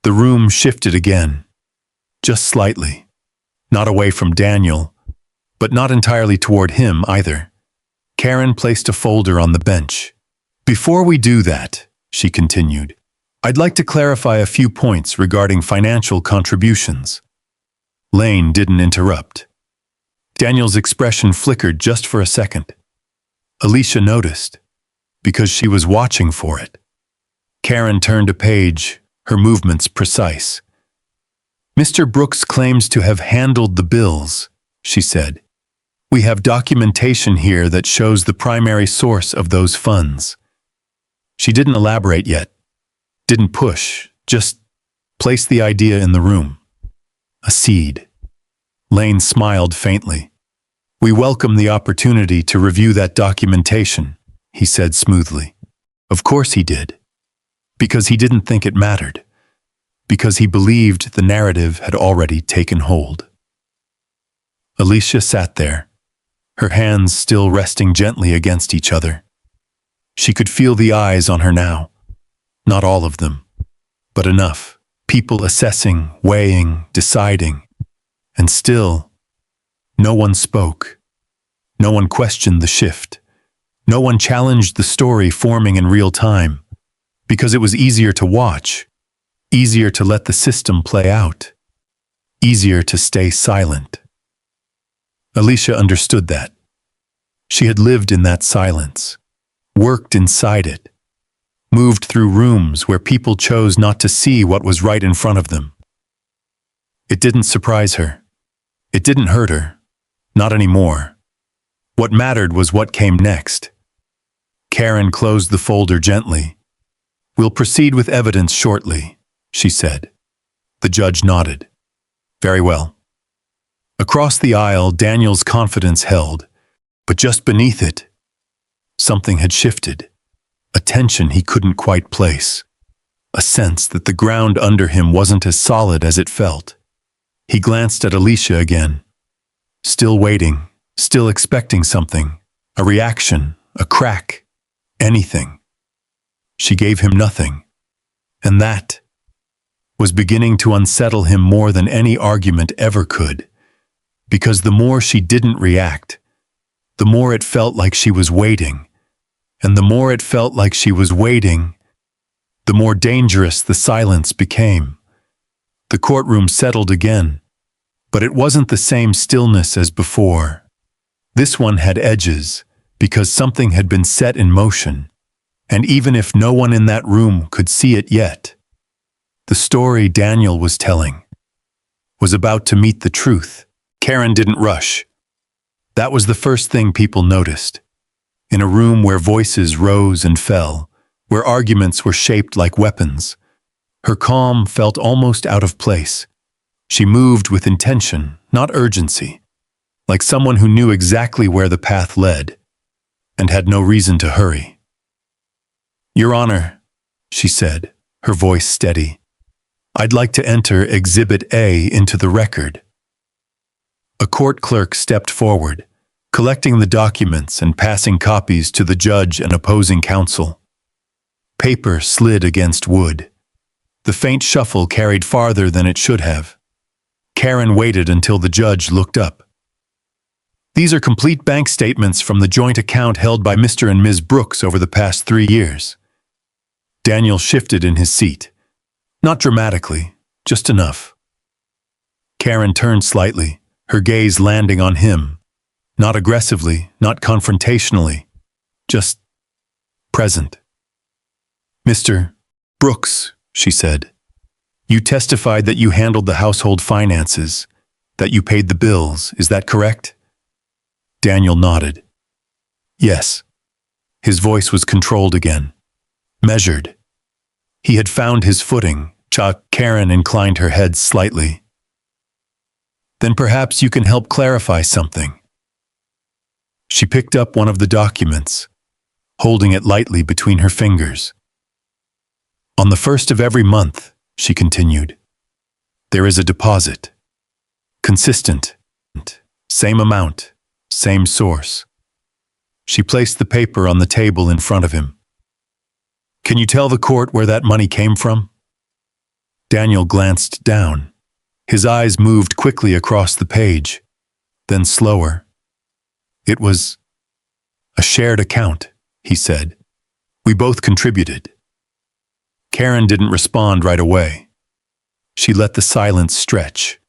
the room shifted again, just slightly, not away from Daniel, but not entirely toward him either. Karen placed a folder on the bench. Before we do that, she continued, I'd like to clarify a few points regarding financial contributions. Lane didn't interrupt. Daniel's expression flickered just for a second. Alicia noticed, because she was watching for it. Karen turned a page, her movements precise. Mr. Brooks claims to have handled the bills, she said. We have documentation here that shows the primary source of those funds. She didn't elaborate yet, didn't push, just placed the idea in the room. A seed. Lane smiled faintly. We welcome the opportunity to review that documentation, he said smoothly. Of course he did. Because he didn't think it mattered. Because he believed the narrative had already taken hold. Alicia sat there, her hands still resting gently against each other. She could feel the eyes on her now. Not all of them, but enough. People assessing, weighing, deciding. And still, no one spoke. No one questioned the shift. No one challenged the story forming in real time. Because it was easier to watch. Easier to let the system play out. Easier to stay silent. Alicia understood that. She had lived in that silence, worked inside it, moved through rooms where people chose not to see what was right in front of them. It didn't surprise her. It didn't hurt her. Not anymore. What mattered was what came next. Karen closed the folder gently. We'll proceed with evidence shortly, she said. The judge nodded. Very well. Across the aisle, Daniel's confidence held, but just beneath it, something had shifted, a tension he couldn't quite place, a sense that the ground under him wasn't as solid as it felt. He glanced at Alicia again, still waiting, still expecting something, a reaction, a crack, anything. She gave him nothing, and that was beginning to unsettle him more than any argument ever could, because the more she didn't react, the more it felt like she was waiting, and the more it felt like she was waiting, the more dangerous the silence became. The courtroom settled again, but it wasn't the same stillness as before. This one had edges, because something had been set in motion, and even if no one in that room could see it yet, the story Daniel was telling was about to meet the truth. Karen didn't rush. That was the first thing people noticed. In a room where voices rose and fell, where arguments were shaped like weapons, her calm felt almost out of place. She moved with intention, not urgency, like someone who knew exactly where the path led and had no reason to hurry. Your Honor, she said, her voice steady, I'd like to enter Exhibit A into the record. A court clerk stepped forward, collecting the documents and passing copies to the judge and opposing counsel. Paper slid against wood. The faint shuffle carried farther than it should have. Karen waited until the judge looked up. These are complete bank statements from the joint account held by Mr. and Ms. Brooks over the past 3 years. Daniel shifted in his seat. Not dramatically, just enough. Karen turned slightly, her gaze landing on him. Not aggressively, not confrontationally, just present. Mr. Brooks, she said, you testified that you handled the household finances, that you paid the bills, is that correct? Daniel nodded. Yes. His voice was controlled again, measured. He had found his footing. Karen inclined her head slightly. Then perhaps you can help clarify something. She picked up one of the documents, holding it lightly between her fingers. On the first of every month, she continued, there is a deposit. Consistent. Same amount. Same source. She placed the paper on the table in front of him. Can you tell the court where that money came from? Daniel glanced down. His eyes moved quickly across the page, then slower. It was A shared account, he said. We both contributed. Karen didn't respond right away. She let the silence stretch.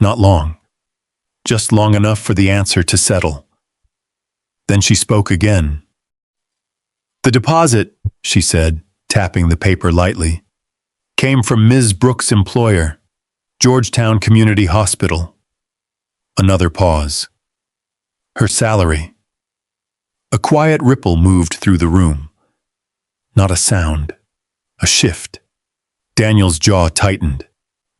Not long. Just long enough for the answer to settle. Then she spoke again. The deposit, she said, tapping the paper lightly, came from Ms. Brooks' employer, Georgetown Community Hospital. Another pause. Her salary. A quiet ripple moved through the room. Not a sound. A shift. Daniel's jaw tightened.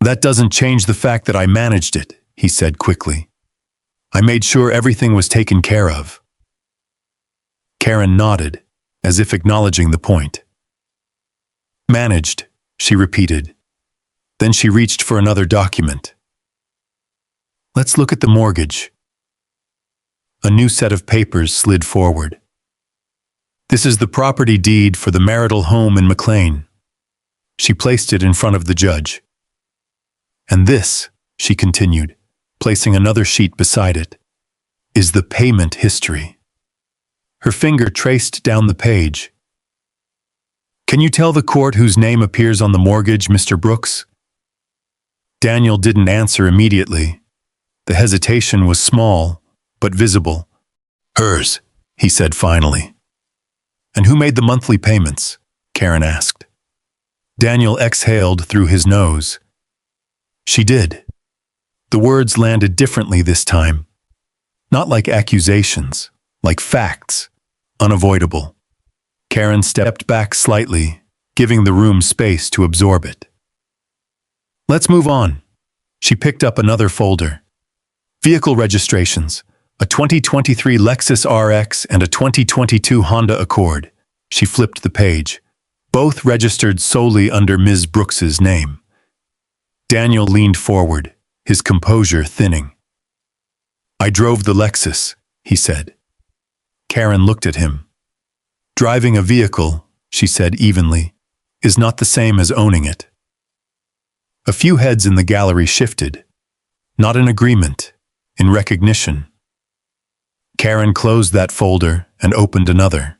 That doesn't change the fact that I managed it, he said quickly. I made sure everything was taken care of. Karen nodded, as if acknowledging the point. Managed, she repeated. Then she reached for another document. Let's look at the mortgage. A new set of papers slid forward. This is the property deed for the marital home in McLean. She placed it in front of the judge. And this, she continued, placing another sheet beside it, is the payment history. Her finger traced down the page. Can you tell the court whose name appears on the mortgage, Mr. Brooks? Daniel didn't answer immediately. The hesitation was small, but visible. Hers, he said finally. And who made the monthly payments? Karen asked. Daniel exhaled through his nose. She did. The words landed differently this time. Not like accusations, like facts, unavoidable. Karen stepped back slightly, giving the room space to absorb it. Let's move on. She picked up another folder. Vehicle registrations, a 2023 Lexus RX and a 2022 Honda Accord. She flipped the page. Both registered solely under Ms. Brooks's name. Daniel leaned forward, his composure thinning. I drove the Lexus, he said. Karen looked at him. Driving a vehicle, she said evenly, is not the same as owning it. A few heads in the gallery shifted. Not in agreement, in recognition. Karen closed that folder and opened another.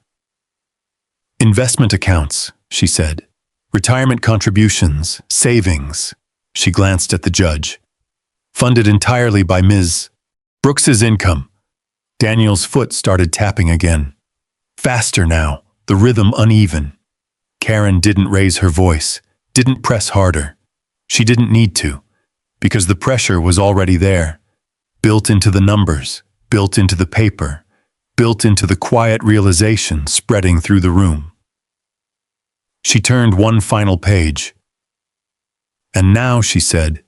Investment accounts, she said. Retirement contributions, savings. She glanced at the judge. Funded entirely by Ms. Brooks's income. Daniel's foot started tapping again. Faster now, the rhythm uneven. Karen didn't raise her voice, didn't press harder. She didn't need to, because the pressure was already there. Built into the numbers, built into the paper, built into the quiet realization spreading through the room. She turned one final page. And now, she said,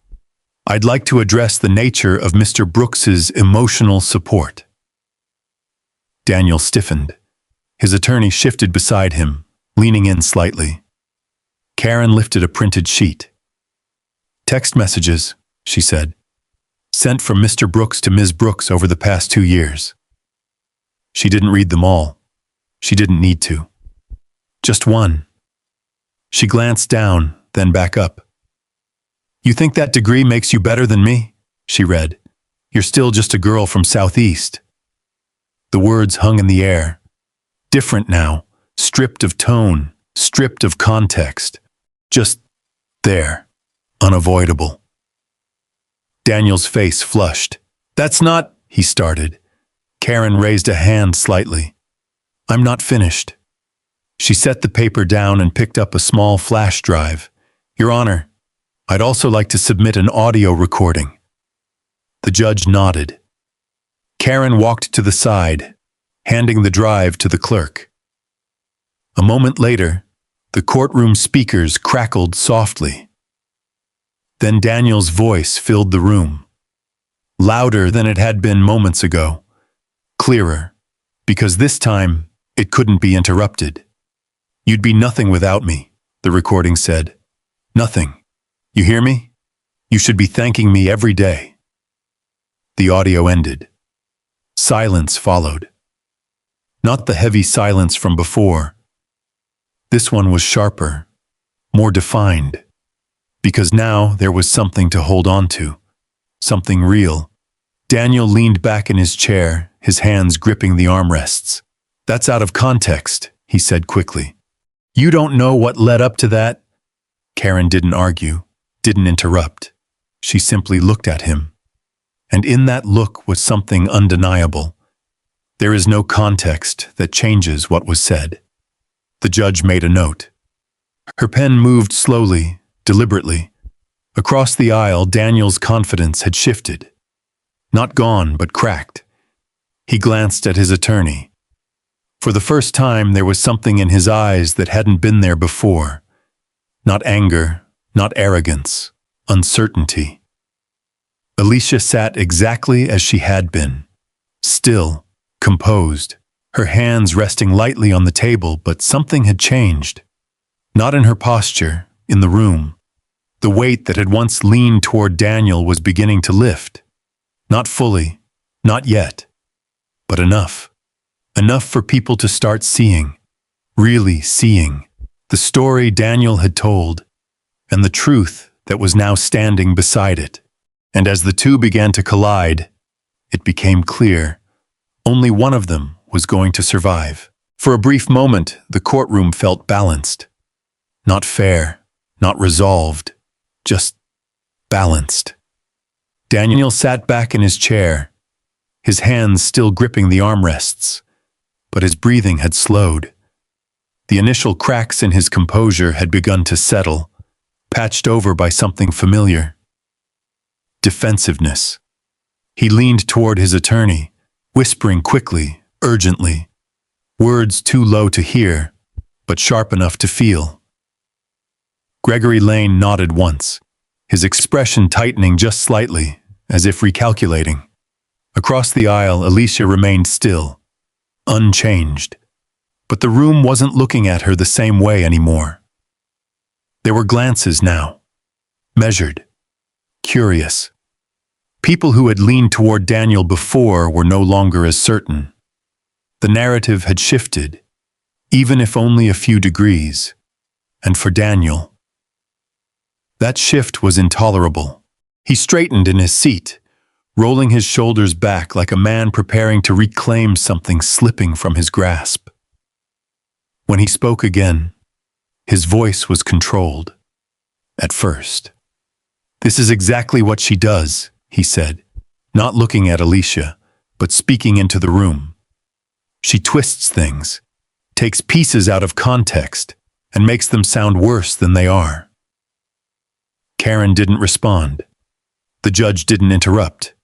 I'd like to address the nature of Mr. Brooks's emotional support. Daniel stiffened. His attorney shifted beside him, leaning in slightly. Karen lifted a printed sheet. Text messages, she said, sent from Mr. Brooks to Ms. Brooks over the past 2 years. She didn't read them all. She didn't need to. Just one. She glanced down, then back up. You think that degree makes you better than me? She read. You're still just a girl from Southeast. The words hung in the air. Different now, stripped of tone, stripped of context. Just there, unavoidable. Daniel's face flushed. That's not, he started. Karen raised a hand slightly. I'm not finished. She set the paper down and picked up a small flash drive. Your Honor, I'd also like to submit an audio recording. The judge nodded. Karen walked to the side, handing the drive to the clerk. A moment later, the courtroom speakers crackled softly. Then Daniel's voice filled the room. Louder than it had been moments ago. Clearer, because this time it couldn't be interrupted. You'd be nothing without me, the recording said. Nothing. You hear me? You should be thanking me every day. The audio ended. Silence followed. Not the heavy silence from before. This one was sharper, more defined, because now there was something to hold on to, something real, Daniel leaned back in his chair, his hands gripping the armrests. "That's out of context," he said quickly. "You don't know what led up to that?" Karen didn't argue, didn't interrupt. She simply looked at him. And in that look was something undeniable. There is no context that changes what was said. The judge made a note. Her pen moved slowly, deliberately. Across the aisle, Daniel's confidence had shifted. Not gone, but cracked. He glanced at his attorney. For the first time, there was something in his eyes that hadn't been there before. Not anger, not arrogance, uncertainty. Alicia sat exactly as she had been, still, composed, her hands resting lightly on the table, but something had changed. Not in her posture, in the room. The weight that had once leaned toward Daniel was beginning to lift. Not fully, not yet, but enough. Enough for people to start seeing, really seeing, the story Daniel had told, and the truth that was now standing beside it. And as the two began to collide, it became clear only one of them was going to survive. For a brief moment, the courtroom felt balanced. Not fair, not resolved, just balanced. Daniel sat back in his chair, his hands still gripping the armrests, but his breathing had slowed. The initial cracks in his composure had begun to settle, patched over by something familiar. Defensiveness. He leaned toward his attorney, whispering quickly, urgently, words too low to hear, but sharp enough to feel. Gregory Lane nodded once, his expression tightening just slightly, as if recalculating. Across the aisle, Alicia remained still, unchanged. But the room wasn't looking at her the same way anymore. There were glances now, measured, curious. People who had leaned toward Daniel before were no longer as certain. The narrative had shifted, even if only a few degrees. And for Daniel, that shift was intolerable. He straightened in his seat, rolling his shoulders back like a man preparing to reclaim something slipping from his grasp. When he spoke again, his voice was controlled. At first. "This is exactly what she does," he said, not looking at Alicia, but speaking into the room. "She twists things, takes pieces out of context, and makes them sound worse than they are." Karen didn't respond. The judge didn't interrupt,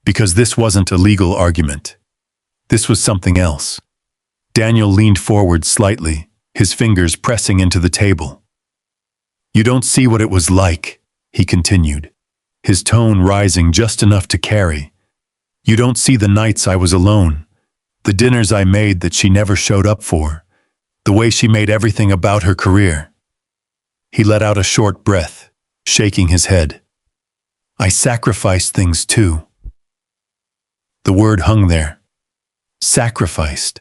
because this wasn't a legal argument. This was something else. Daniel leaned forward slightly, his fingers pressing into the table. "You don't see what it was like," he continued, his tone rising just enough to carry. "You don't see the nights I was alone, the dinners I made that she never showed up for, the way she made everything about her career." He let out a short breath, shaking his head. "I sacrificed things too." The word hung there. Sacrificed.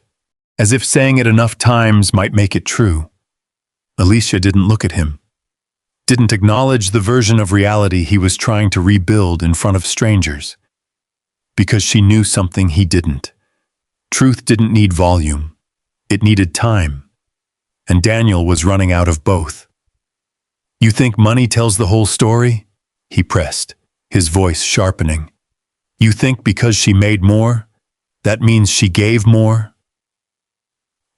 As if saying it enough times might make it true. Alicia didn't look at him. Didn't acknowledge the version of reality he was trying to rebuild in front of strangers. Because she knew something he didn't. Truth didn't need volume. It needed time. And Daniel was running out of both. "You think money tells the whole story?" he pressed, his voice sharpening. "You think because she made more, that means she gave more?"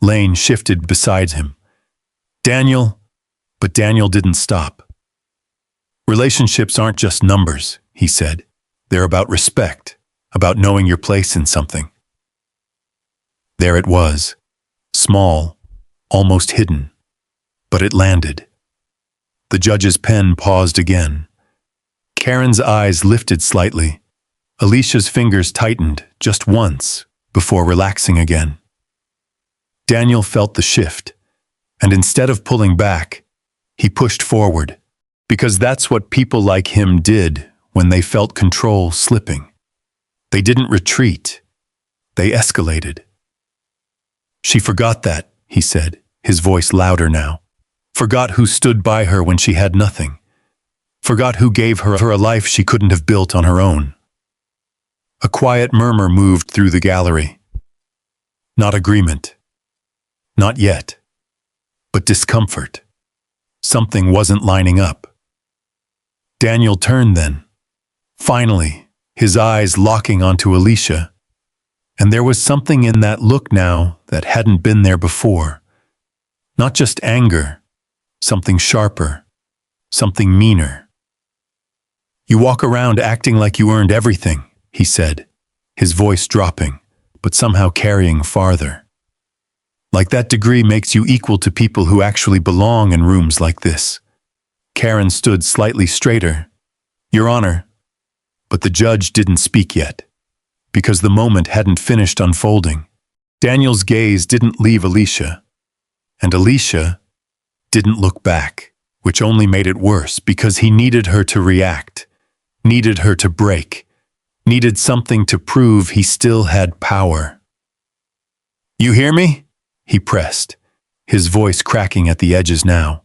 Lane shifted beside him. "Daniel," but Daniel didn't stop. "Relationships aren't just numbers," he said. "They're about respect, about knowing your place in something." There it was, small, almost hidden, but it landed. The judge's pen paused again. Karen's eyes lifted slightly. Alicia's fingers tightened just once before relaxing again. Daniel felt the shift, and instead of pulling back, he pushed forward, because that's what people like him did when they felt control slipping. They didn't retreat. They escalated. "She forgot that," he said, his voice louder now. "Forgot who stood by her when she had nothing. Forgot who gave her a life she couldn't have built on her own." A quiet murmur moved through the gallery. Not agreement. Not yet. But discomfort. Something wasn't lining up. Daniel turned then. Finally, his eyes locking onto Alicia. And there was something in that look now that hadn't been there before. Not just anger, something sharper, something meaner. You walk around acting like you earned everything, he said, his voice dropping, but somehow carrying farther. Like that degree makes you equal to people who actually belong in rooms like this. Karen stood slightly straighter. Your Honor. But the judge didn't speak yet, because the moment hadn't finished unfolding. Daniel's gaze didn't leave Alicia, and Alicia didn't look back, which only made it worse because he needed her to react, needed her to break, needed something to prove he still had power. You hear me? He pressed, his voice cracking at the edges now.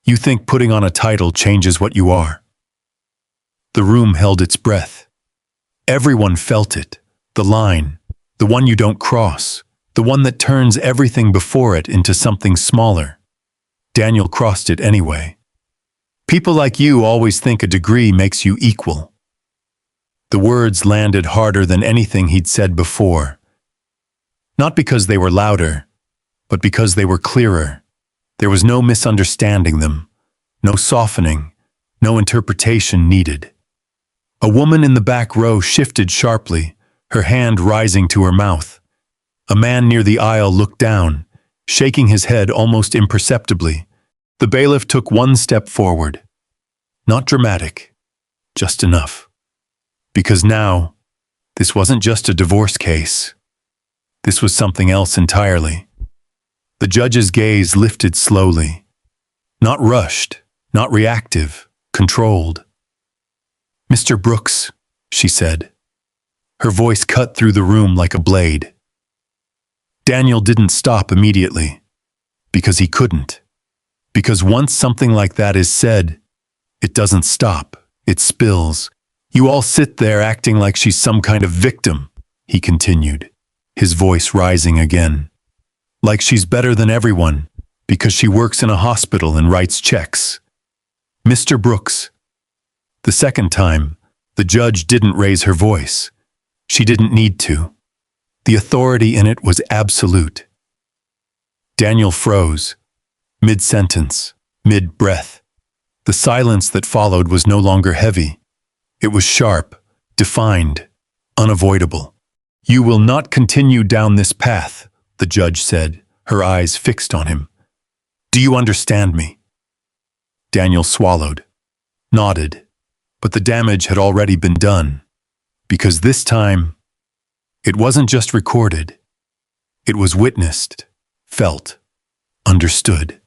You think putting on a title changes what you are? The room held its breath. Everyone felt it, the line, the one you don't cross, the one that turns everything before it into something smaller. Daniel crossed it anyway. People like you always think a degree makes you equal. The words landed harder than anything he'd said before. Not because they were louder, but because they were clearer. There was no misunderstanding them, no softening, no interpretation needed. A woman in the back row shifted sharply, her hand rising to her mouth. A man near the aisle looked down, shaking his head almost imperceptibly. The bailiff took one step forward. Not dramatic, just enough. Because now, this wasn't just a divorce case. This was something else entirely. The judge's gaze lifted slowly. Not rushed, not reactive, controlled. Mr. Brooks, she said. Her voice cut through the room like a blade. Daniel didn't stop immediately. Because he couldn't. Because once something like that is said, it doesn't stop, it spills. You all sit there acting like she's some kind of victim, he continued, his voice rising again. Like she's better than everyone, because she works in a hospital and writes checks. Mr. Brooks. The second time, the judge didn't raise her voice. She didn't need to. The authority in it was absolute. Daniel froze, mid-sentence, mid-breath. The silence that followed was no longer heavy. It was sharp, defined, unavoidable. You will not continue down this path, the judge said, her eyes fixed on him. Do you understand me? Daniel swallowed, nodded, but the damage had already been done, because this time, it wasn't just recorded. It was witnessed, felt, understood.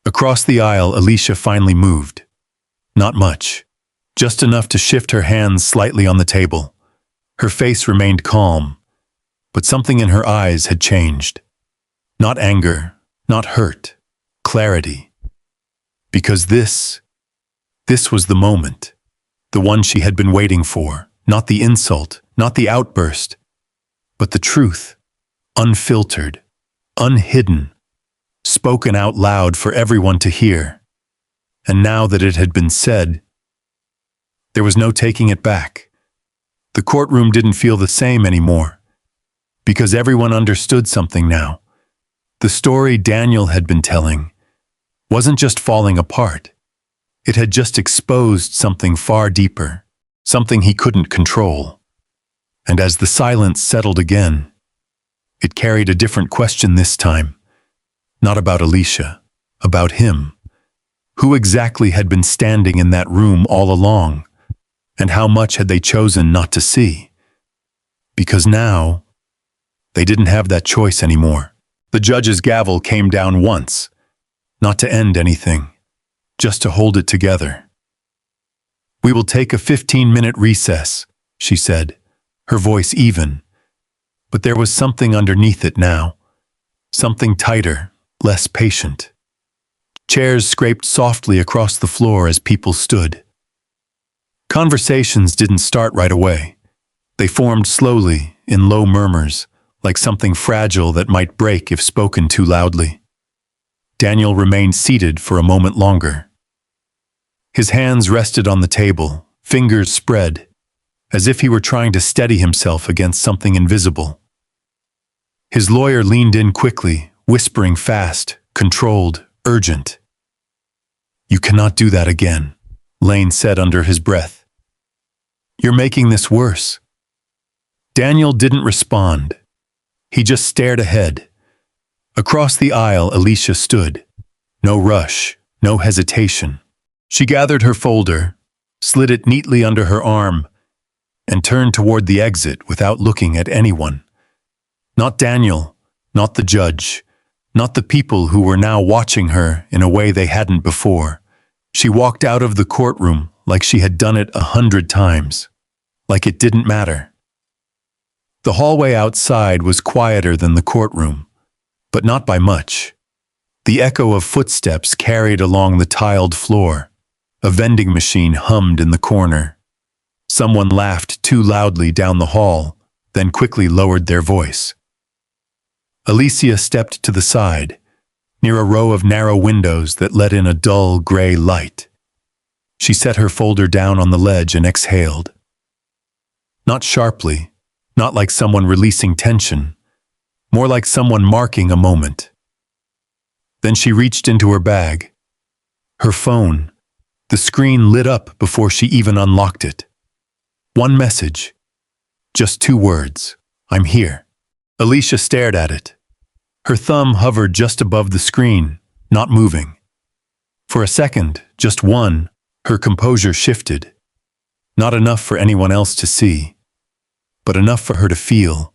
Across the aisle, Alicia finally moved. Not much, just enough to shift her hands slightly on the table. Her face remained calm, but something in her eyes had changed. Not anger, not hurt, clarity. Because this was the moment, the one she had been waiting for, not the insult, not the outburst, but the truth, unfiltered, unhidden, spoken out loud for everyone to hear. And now that it had been said, there was no taking it back. The courtroom didn't feel the same anymore, because everyone understood something now. The story Daniel had been telling wasn't just falling apart. It had just exposed something far deeper, something he couldn't control. And as the silence settled again, it carried a different question this time. Not about Alicia, about him. Who exactly had been standing in that room all along? And how much had they chosen not to see? Because now, they didn't have that choice anymore. The judge's gavel came down once, not to end anything, just to hold it together. We will take a 15-minute recess, she said, her voice even. But there was something underneath it now, something tighter, less patient. Chairs scraped softly across the floor as people stood. Conversations didn't start right away. They formed slowly, in low murmurs, like something fragile that might break if spoken too loudly. Daniel remained seated for a moment longer. His hands rested on the table, fingers spread, as if he were trying to steady himself against something invisible. His lawyer leaned in quickly, whispering fast, controlled, urgent. "You cannot do that again," Lane said under his breath. "You're making this worse." Daniel didn't respond. He just stared ahead. Across the aisle, Alicia stood. No rush, no hesitation. She gathered her folder, slid it neatly under her arm, and turned toward the exit without looking at anyone. Not Daniel, not the judge, not the people who were now watching her in a way they hadn't before. She walked out of the courtroom like she had done it 100 times, like it didn't matter. The hallway outside was quieter than the courtroom, but not by much. The echo of footsteps carried along the tiled floor. A vending machine hummed in the corner. Someone laughed too loudly down the hall, then quickly lowered their voice. Alicia stepped to the side, near a row of narrow windows that let in a dull gray light. She set her folder down on the ledge and exhaled. Not sharply, not like someone releasing tension, more like someone marking a moment. Then she reached into her bag. Her phone. The screen lit up before she even unlocked it. One message. Just 2 words. "I'm here." Alicia stared at it. Her thumb hovered just above the screen, not moving. For a second, just one, her composure shifted. Not enough for anyone else to see, but enough for her to feel.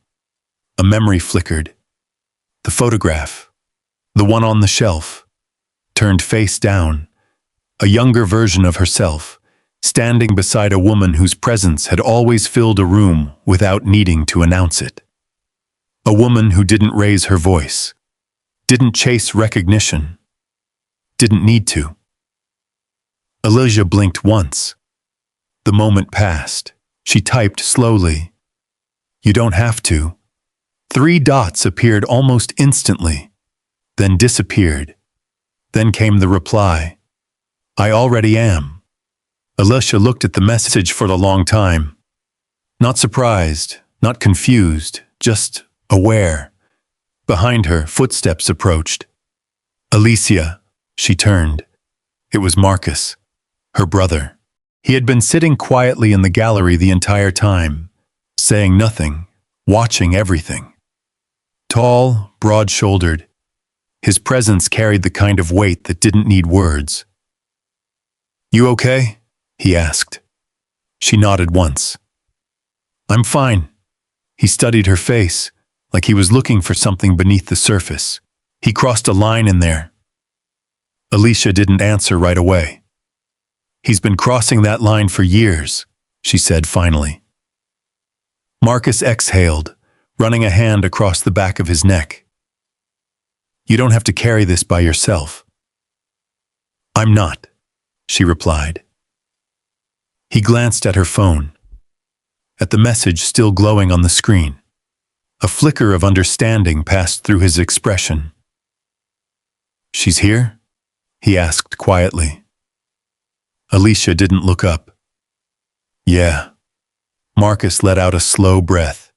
A memory flickered. The photograph, the one on the shelf, turned face down. A younger version of herself, standing beside a woman whose presence had always filled a room without needing to announce it. A woman who didn't raise her voice, didn't chase recognition, didn't need to. Alicia blinked once. The moment passed. She typed slowly. "You don't have to." 3 dots appeared almost instantly, then disappeared. Then came the reply. "I already am." Alicia looked at the message for a long time. Not surprised, not confused, just aware. Behind her, footsteps approached. "Alicia," she turned. It was Marcus, her brother. He had been sitting quietly in the gallery the entire time, saying nothing, watching everything. Tall, broad-shouldered, his presence carried the kind of weight that didn't need words. "You okay?" he asked. She nodded once. "I'm fine." He studied her face, like he was looking for something beneath the surface. He crossed a line in there. Alicia didn't answer right away. "He's been crossing that line for years," she said finally. Marcus exhaled, running a hand across the back of his neck. "You don't have to carry this by yourself." "I'm not," she replied. He glanced at her phone, at the message still glowing on the screen. A flicker of understanding passed through his expression. "She's here?" he asked quietly. Alicia didn't look up. "Yeah." Marcus let out a slow breath.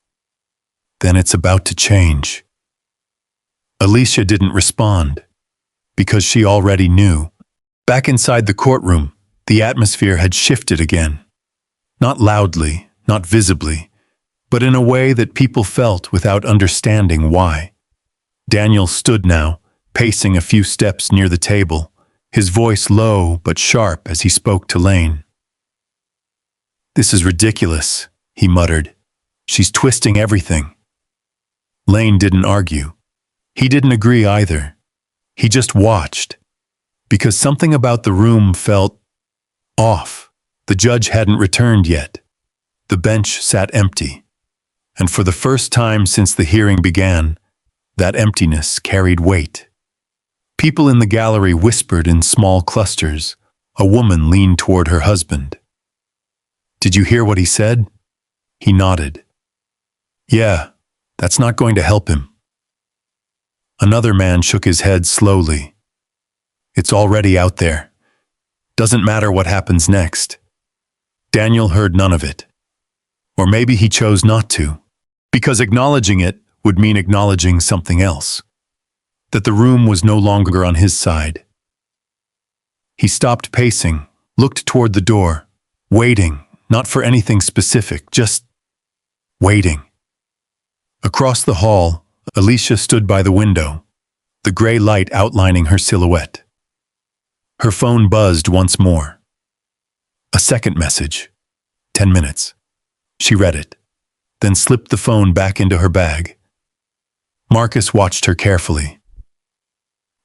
"Then it's about to change." Alicia didn't respond, because she already knew. Back inside the courtroom, the atmosphere had shifted again. Not loudly, not visibly, but in a way that people felt without understanding why. Daniel stood now, pacing a few steps near the table, his voice low but sharp as he spoke to Lane. "This is ridiculous," he muttered. "She's twisting everything." Lane didn't argue. He didn't agree either. He just watched. Because something about the room felt off. The judge hadn't returned yet. The bench sat empty. And for the first time since the hearing began, that emptiness carried weight. People in the gallery whispered in small clusters. A woman leaned toward her husband. Did you hear what he said? He nodded. Yeah, that's not going to help him. Another man shook his head slowly. It's already out there. Doesn't matter what happens next. Daniel heard none of it. Or maybe he chose not to, because acknowledging it would mean acknowledging something else. That the room was no longer on his side. He stopped pacing, looked toward the door, waiting, not for anything specific, just waiting. Across the hall, Alicia stood by the window, the gray light outlining her silhouette. Her phone buzzed once more. A second message. 10 minutes. She read it, then slipped the phone back into her bag. Marcus watched her carefully.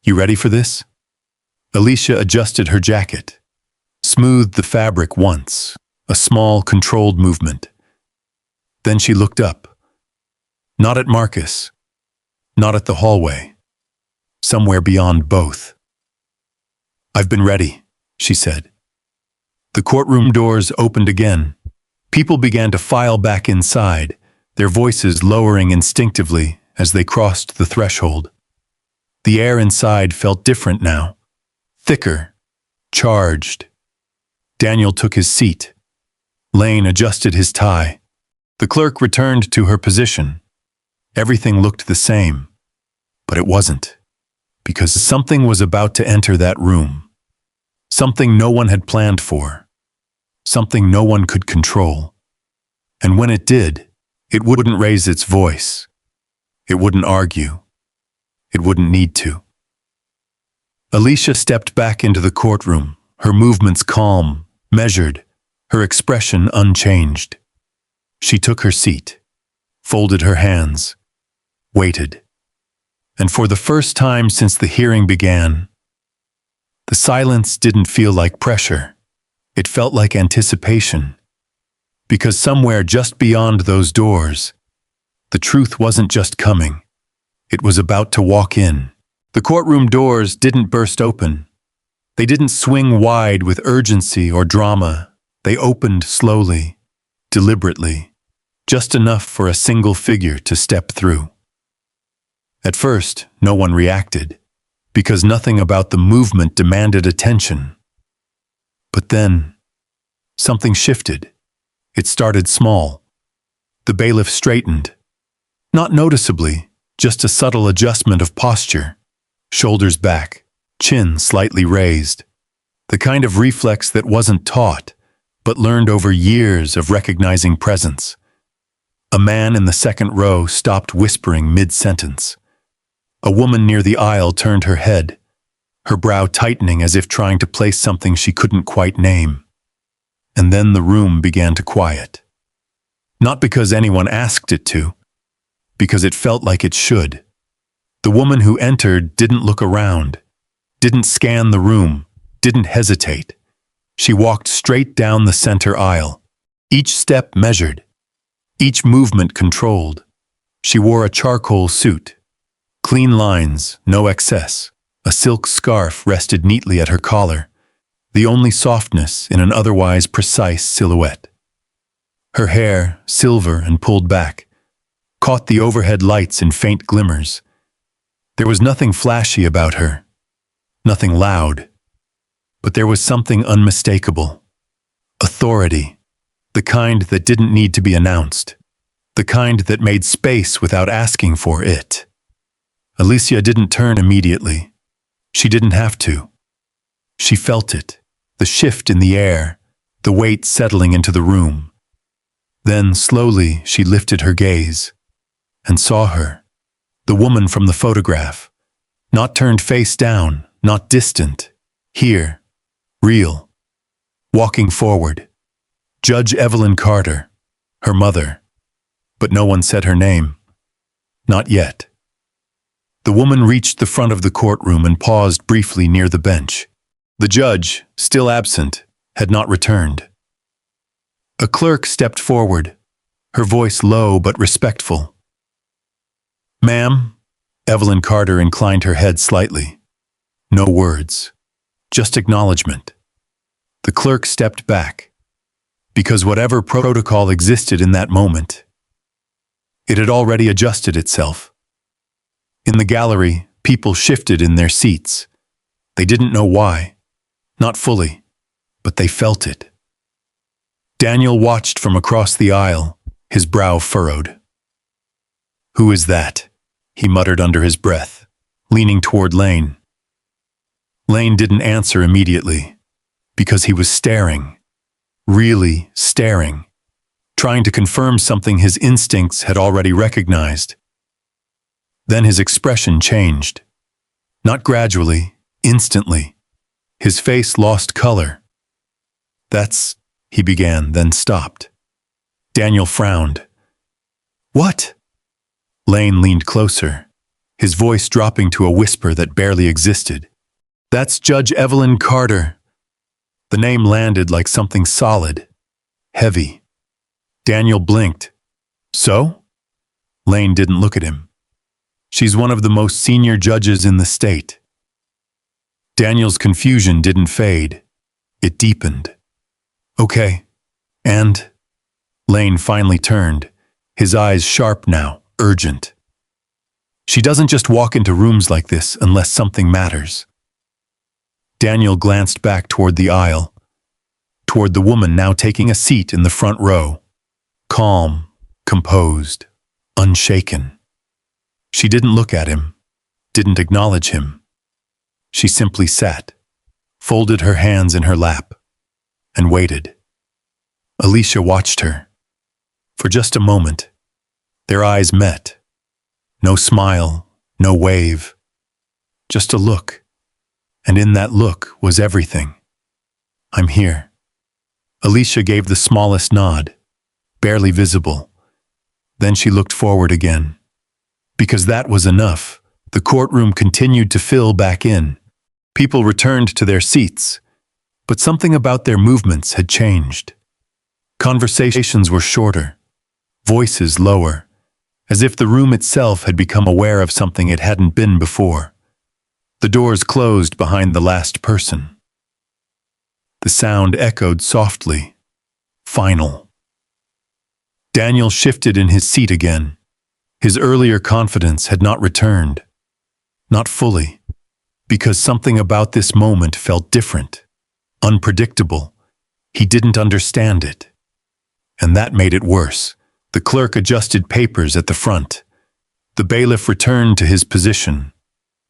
You ready for this? Alicia adjusted her jacket, smoothed the fabric once, a small, controlled movement. Then she looked up. Not at Marcus, not at the hallway, somewhere beyond both. I've been ready, she said. The courtroom doors opened again. People began to file back inside, their voices lowering instinctively as they crossed the threshold. The air inside felt different now, thicker, charged. Daniel took his seat. Lane adjusted his tie. The clerk returned to her position. Everything looked the same, but it wasn't, because something was about to enter that room. Something no one had planned for. Something no one could control. And when it did, it wouldn't raise its voice. It wouldn't argue. It wouldn't need to. Alicia stepped back into the courtroom, her movements calm, measured, her expression unchanged. She took her seat, folded her hands, waited. And for the first time since the hearing began, the silence didn't feel like pressure. It felt like anticipation. Because somewhere just beyond those doors, the truth wasn't just coming. It was about to walk in. The courtroom doors didn't burst open. They didn't swing wide with urgency or drama. They opened slowly, deliberately, just enough for a single figure to step through. At first, no one reacted, because nothing about the movement demanded attention. But then, something shifted. It started small. The bailiff straightened. Not noticeably, just a subtle adjustment of posture. Shoulders back, chin slightly raised. The kind of reflex that wasn't taught, but learned over years of recognizing presence. A man in the second row stopped whispering mid-sentence. A woman near the aisle turned her head, her brow tightening as if trying to place something she couldn't quite name. And then the room began to quiet. Not because anyone asked it to, because it felt like it should. The woman who entered didn't look around, didn't scan the room, didn't hesitate. She walked straight down the center aisle, each step measured, each movement controlled. She wore a charcoal suit. Clean lines, no excess. A silk scarf rested neatly at her collar, the only softness in an otherwise precise silhouette. Her hair, silver and pulled back, caught the overhead lights in faint glimmers. There was nothing flashy about her, nothing loud, but there was something unmistakable. Authority, the kind that didn't need to be announced, the kind that made space without asking for it. Alicia didn't turn immediately. She didn't have to. She felt it, the shift in the air, the weight settling into the room. Then, slowly, she lifted her gaze and saw her, the woman from the photograph, not turned face down, not distant, here, real, walking forward. Judge Evelyn Carter, her mother, but no one said her name. Not yet. The woman reached the front of the courtroom and paused briefly near the bench. The judge, still absent, had not returned. A clerk stepped forward, her voice low but respectful. "Ma'am?" Evelyn Carter inclined her head slightly. No words, just acknowledgement. The clerk stepped back. because whatever protocol existed in that moment, it had already adjusted itself. In the gallery, people shifted in their seats. They didn't know why, not fully, but they felt it. Daniel watched from across the aisle, his brow furrowed. "Who is that?" he muttered under his breath, leaning toward Lane. Lane didn't answer immediately, because he was staring, really staring, trying to confirm something his instincts had already recognized. Then his expression changed. Not gradually, instantly. His face lost color. "That's," he began, then stopped. Daniel frowned. "What?" Lane leaned closer, his voice dropping to a whisper that barely existed. "That's Judge Evelyn Carter." The name landed like something solid, heavy. Daniel blinked. "So?" Lane didn't look at him. "She's one of the most senior judges in the state." Daniel's confusion didn't fade. It deepened. "Okay. And?" Lane finally turned, his eyes sharp now, urgent. "She doesn't just walk into rooms like this unless something matters." Daniel glanced back toward the aisle, toward the woman now taking a seat in the front row. Calm, composed, unshaken. She didn't look at him, didn't acknowledge him. She simply sat, folded her hands in her lap, and waited. Alicia watched her. For just a moment, their eyes met. No smile, no wave, just a look. And in that look was everything. "I'm here." Alicia gave the smallest nod, barely visible. Then she looked forward again. Because that was enough, the courtroom continued to fill back in. People returned to their seats, but something about their movements had changed. Conversations were shorter, voices lower, as if the room itself had become aware of something it hadn't been before. The doors closed behind the last person. The sound echoed softly, final. Daniel shifted in his seat again. His earlier confidence had not returned. Not fully, because something about this moment felt different, unpredictable. He didn't understand it. And that made it worse. The clerk adjusted papers at the front. The bailiff returned to his position.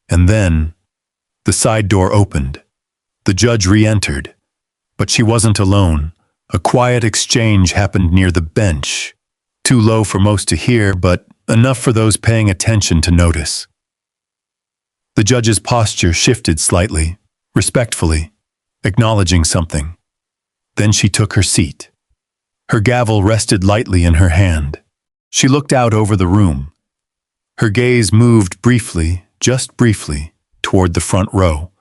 And then, the side door opened. The judge re-entered. But she wasn't alone. A quiet exchange happened near the bench. Too low for most to hear, but enough for those paying attention to notice. The judge's posture shifted slightly, respectfully, acknowledging something. Then she took her seat. Her gavel rested lightly in her hand. She looked out over the room. Her gaze moved briefly, just briefly, toward the front row,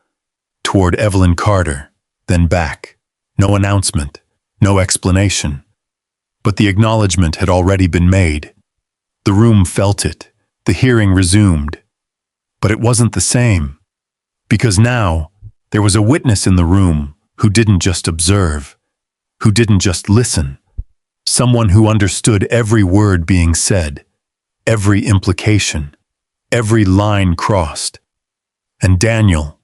toward Evelyn Carter, then back. No announcement, no explanation. But the acknowledgement had already been made. The room felt it. The hearing resumed. But it wasn't the same. Because now, there was a witness in the room who didn't just observe, who didn't just listen. Someone who understood every word being said, every implication, every line crossed. And Daniel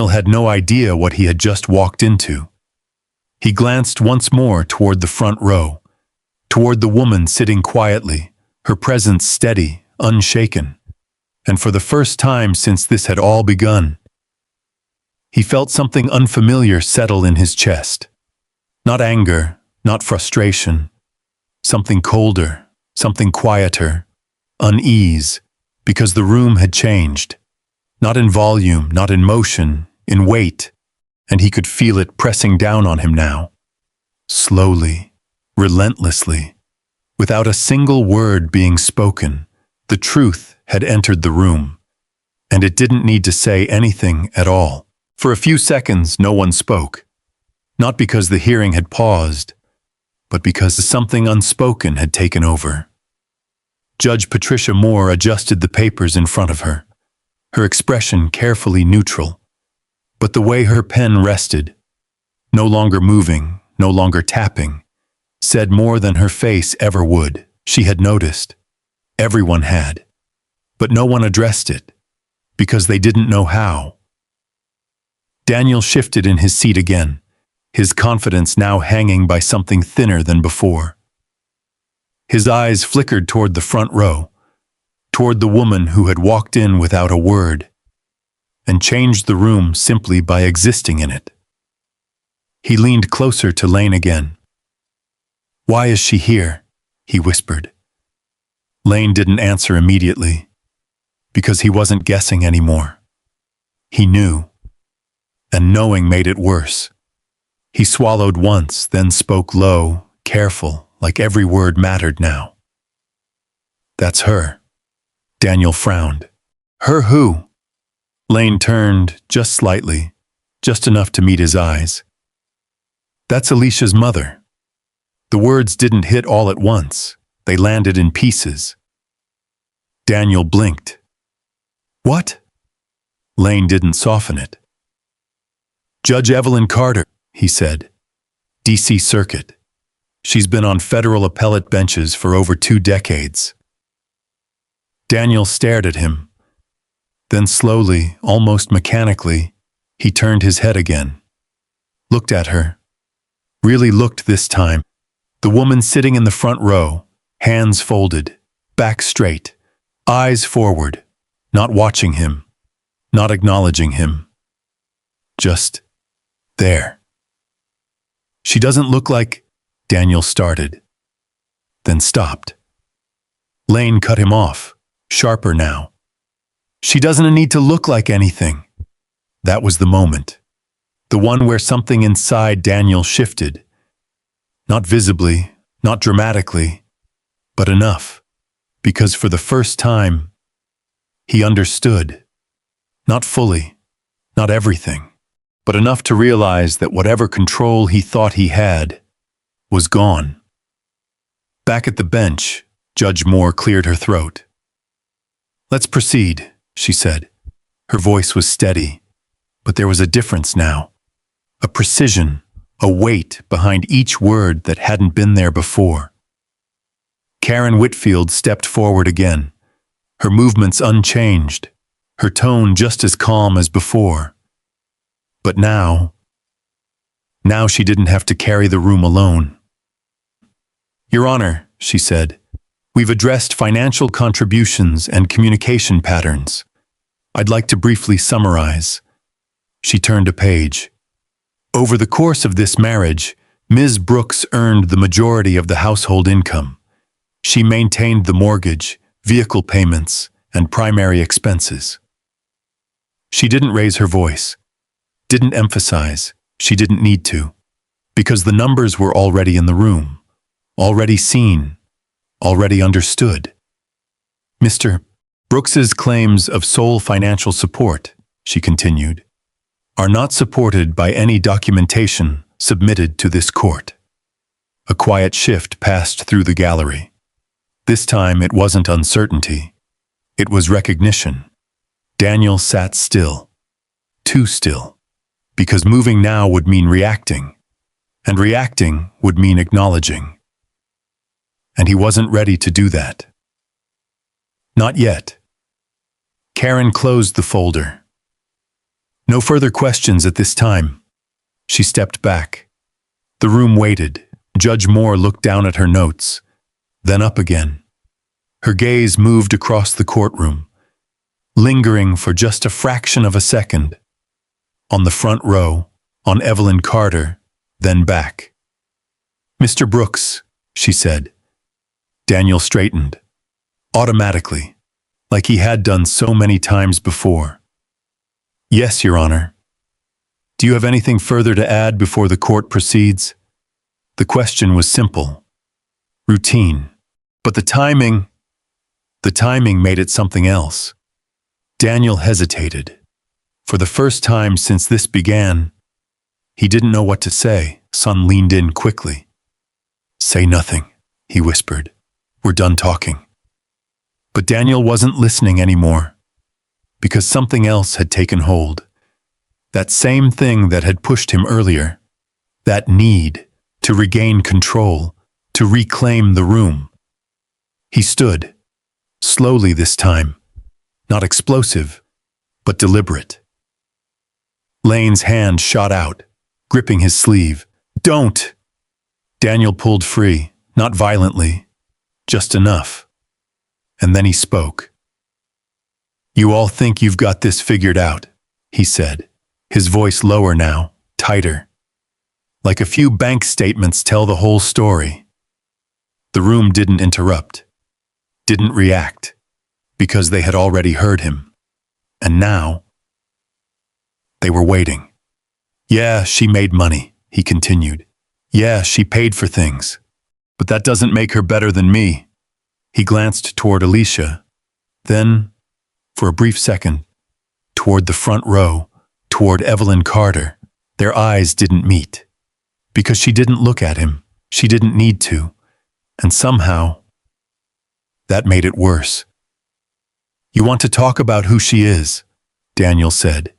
had no idea what he had just walked into. He glanced once more toward the front row, toward the woman sitting quietly, her presence steady, unshaken. And for the first time since this had all begun, he felt something unfamiliar settle in his chest. Not anger, not frustration. Something colder, something quieter, unease, because the room had changed. Not in volume, not in motion, in weight, and he could feel it pressing down on him now. Slowly, relentlessly, without a single word being spoken, the truth had entered the room, and it didn't need to say anything at all. For a few seconds, no one spoke, not because the hearing had paused, but because something unspoken had taken over. Judge Patricia Moore adjusted the papers in front of her, her expression carefully neutral, but the way her pen rested, no longer moving, no longer tapping, said more than her face ever would. She had noticed. Everyone had. But no one addressed it, because they didn't know how. Daniel shifted in his seat again, his confidence now hanging by something thinner than before. His eyes flickered toward the front row, toward the woman who had walked in without a word, and changed the room simply by existing in it. He leaned closer to Lane again. "Why is she here?" he whispered. Lane didn't answer immediately, because he wasn't guessing anymore. He knew, and knowing made it worse. He swallowed once, then spoke low, careful, like every word mattered now. "That's her." Daniel frowned. "Her who?" Lane turned, just slightly, just enough to meet his eyes. "That's Alicia's mother." The words didn't hit all at once. They landed in pieces. Daniel blinked. "What?" Lane didn't soften it. "Judge Evelyn Carter," he said. "D.C. Circuit. She's been on federal appellate benches for over 2 decades. Daniel stared at him. Then slowly, almost mechanically, he turned his head again. Looked at her. Really looked this time. The woman sitting in the front row, hands folded, back straight, eyes forward, not watching him, not acknowledging him. Just there. "She doesn't look like," Daniel started, then stopped. Lane cut him off, sharper now. "She doesn't need to look like anything." That was the moment. The one where something inside Daniel shifted. Not visibly, not dramatically, but enough. Because for the first time, he understood. Not fully, not everything, but enough to realize that whatever control he thought he had was gone. Back at the bench, Judge Moore cleared her throat. "Let's proceed," she said. Her voice was steady, but there was a difference now. A precision, a weight behind each word that hadn't been there before. Karen Whitfield stepped forward again, her movements unchanged, her tone just as calm as before. But now she didn't have to carry the room alone. "Your Honor," she said, "we've addressed financial contributions and communication patterns. I'd like to briefly summarize." She turned a page. "Over the course of this marriage, Ms. Brooks earned the majority of the household income. She maintained the mortgage, vehicle payments, and primary expenses." She didn't raise her voice, didn't emphasize, she didn't need to, because the numbers were already in the room, already seen, already understood. "Mr. Brooks's claims of sole financial support," she continued, "are not supported by any documentation submitted to this court." A quiet shift passed through the gallery. This time it wasn't uncertainty. It was recognition. Daniel sat still. Too still. Because moving now would mean reacting. And reacting would mean acknowledging. And he wasn't ready to do that. Not yet. Karen closed the folder. "No further questions at this time." She stepped back. The room waited. Judge Moore looked down at her notes, then up again. Her gaze moved across the courtroom, lingering for just a fraction of a second. On the front row, on Evelyn Carter, then back. "Mr. Brooks," she said. Daniel straightened. Automatically, like he had done so many times before. "Yes, Your Honor." "Do you have anything further to add before the court proceeds?" The question was simple. Routine. But the timing made it something else. Daniel hesitated. For the first time since this began, he didn't know what to say. Son leaned in quickly. "Say nothing," he whispered. "We're done talking." But Daniel wasn't listening anymore, because something else had taken hold. That same thing that had pushed him earlier. That need, to regain control, to reclaim the room. He stood, slowly this time, not explosive, but deliberate. Lane's hand shot out, gripping his sleeve. "Don't!" Daniel pulled free, not violently, just enough. And then he spoke. "You all think you've got this figured out," he said, his voice lower now, tighter. Like a few bank statements tell the whole story. The room didn't interrupt, didn't react, because they had already heard him. And now, they were waiting. "Yeah, she made money," he continued. "Yeah, she paid for things. But that doesn't make her better than me." He glanced toward Alicia, then, for a brief second, toward the front row, toward Evelyn Carter. Their eyes didn't meet. Because she didn't look at him, she didn't need to. And somehow, that made it worse. "You want to talk about who she is," Daniel said,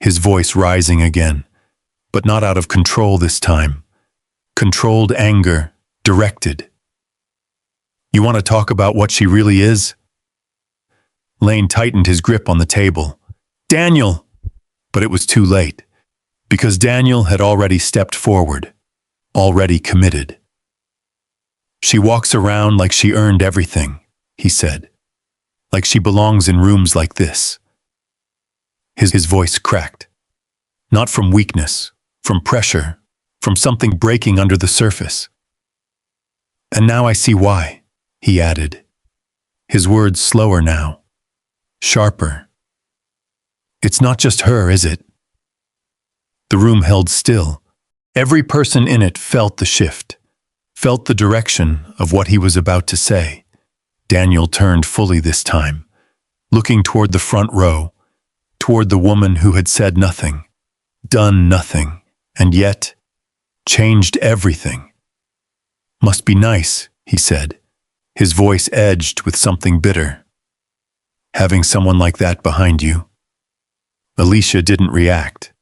his voice rising again, but not out of control this time. Controlled anger, directed. "You want to talk about what she really is?" Lane tightened his grip on the table. "Daniel!" But it was too late, because Daniel had already stepped forward, already committed. "She walks around like she earned everything," he said, "like she belongs in rooms like this." His voice cracked. Not from weakness, from pressure, from something breaking under the surface. "And now I see why," he added, his words slower now, sharper. "It's not just her, is it?" The room held still. Every person in it felt the shift, felt the direction of what he was about to say. Daniel turned fully this time, looking toward the front row, toward the woman who had said nothing, done nothing, and yet changed everything. "Must be nice," he said, his voice edged with something bitter. "Having someone like that behind you." Alicia didn't react.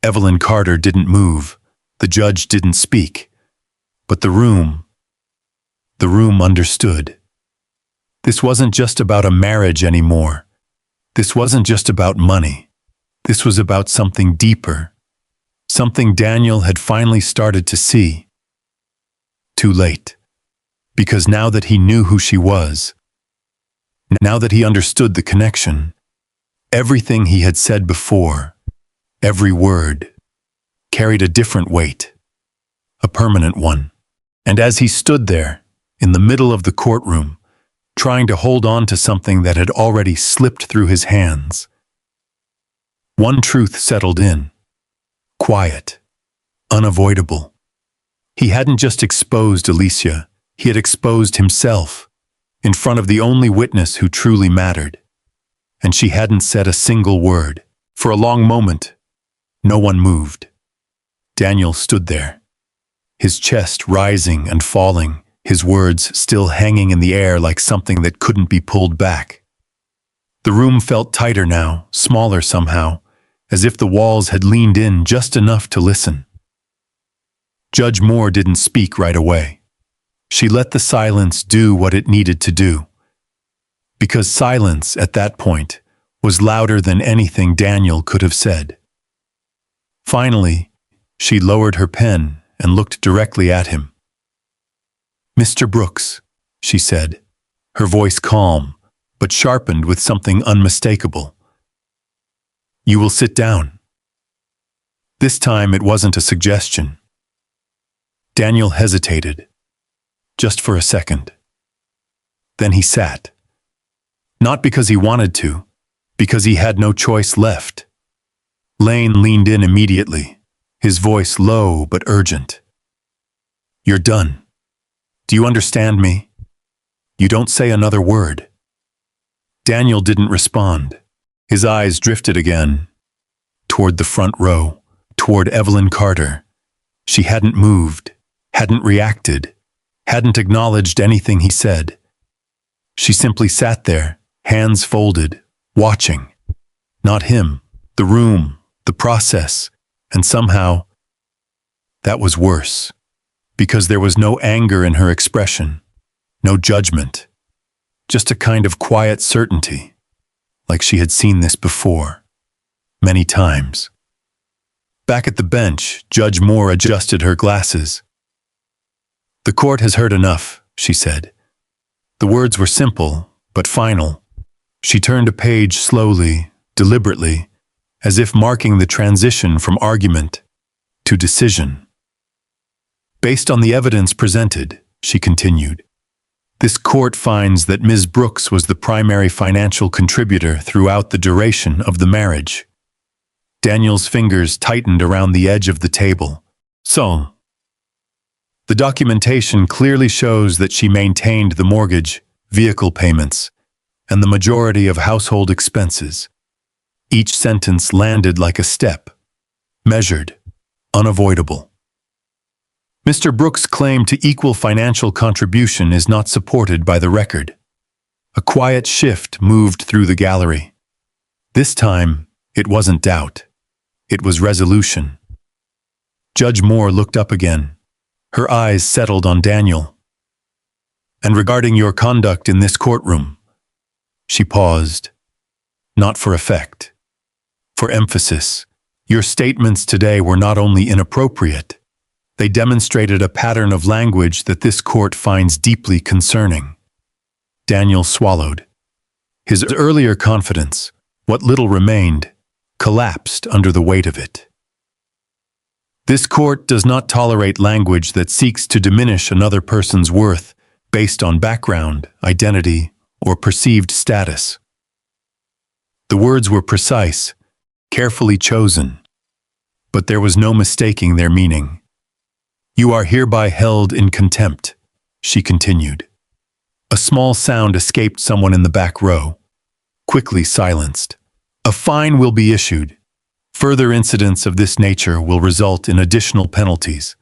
Evelyn Carter didn't move. The judge didn't speak. But the room understood. This wasn't just about a marriage anymore. This wasn't just about money. This was about something deeper, something Daniel had finally started to see. Too late. Because now that he knew who she was, now that he understood the connection, everything he had said before, every word, carried a different weight, a permanent one. And as he stood there, in the middle of the courtroom, trying to hold on to something that had already slipped through his hands, one truth settled in. Quiet. Unavoidable. He hadn't just exposed Alicia, he had exposed himself, in front of the only witness who truly mattered. And she hadn't said a single word. For a long moment, no one moved. Daniel stood there, his chest rising and falling, his words still hanging in the air like something that couldn't be pulled back. The room felt tighter now, smaller somehow, as if the walls had leaned in just enough to listen. Judge Moore didn't speak right away. She let the silence do what it needed to do. Because silence, at that point, was louder than anything Daniel could have said. Finally, she lowered her pen and looked directly at him. "Mr. Brooks," she said, her voice calm, but sharpened with something unmistakable. "You will sit down." This time it wasn't a suggestion. Daniel hesitated, just for a second. Then he sat. Not because he wanted to, because he had no choice left. Lane leaned in immediately, his voice low but urgent. "You're done. Do you understand me? You don't say another word." Daniel didn't respond. His eyes drifted again, toward the front row, toward Evelyn Carter. She hadn't moved, hadn't reacted, hadn't acknowledged anything he said. She simply sat there, hands folded, watching. Not him, the room, the process, and somehow, that was worse. because there was no anger in her expression, no judgment, just a kind of quiet certainty, like she had seen this before, many times. Back at the bench, Judge Moore adjusted her glasses. "The court has heard enough," she said. The words were simple, but final. She turned a page slowly, deliberately, as if marking the transition from argument to decision. "Based on the evidence presented," she continued, "this court finds that Ms. Brooks was the primary financial contributor throughout the duration of the marriage." Daniel's fingers tightened around the edge of the table. "So, the documentation clearly shows that she maintained the mortgage, vehicle payments, and the majority of household expenses." Each sentence landed like a step, measured, unavoidable. Mr. Brooks' claim to equal financial contribution is not supported by the record. A quiet shift moved through the gallery. This time, it wasn't doubt. It was resolution. Judge Moore looked up again. Her eyes settled on Daniel. "And regarding your conduct in this courtroom," she paused, not for effect, for emphasis. "Your statements today were not only inappropriate, they demonstrated a pattern of language that this court finds deeply concerning." Daniel swallowed. His earlier confidence, what little remained, collapsed under the weight of it. "This court does not tolerate language that seeks to diminish another person's worth based on background, identity, or perceived status." The words were precise, carefully chosen, but there was no mistaking their meaning. "You are hereby held in contempt," she continued. A small sound escaped someone in the back row, quickly silenced. "A fine will be issued. Further incidents of this nature will result in additional penalties."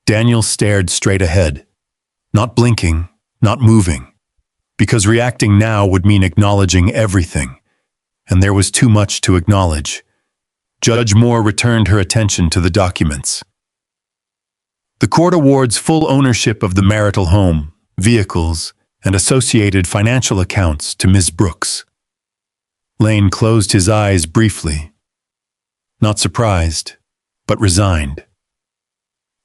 Daniel stared straight ahead, not blinking, not moving, because reacting now would mean acknowledging everything, and there was too much to acknowledge. Judge Moore returned her attention to the documents. "The court awards full ownership of the marital home, vehicles, and associated financial accounts to Ms. Brooks." Lane closed his eyes briefly, not surprised, but resigned.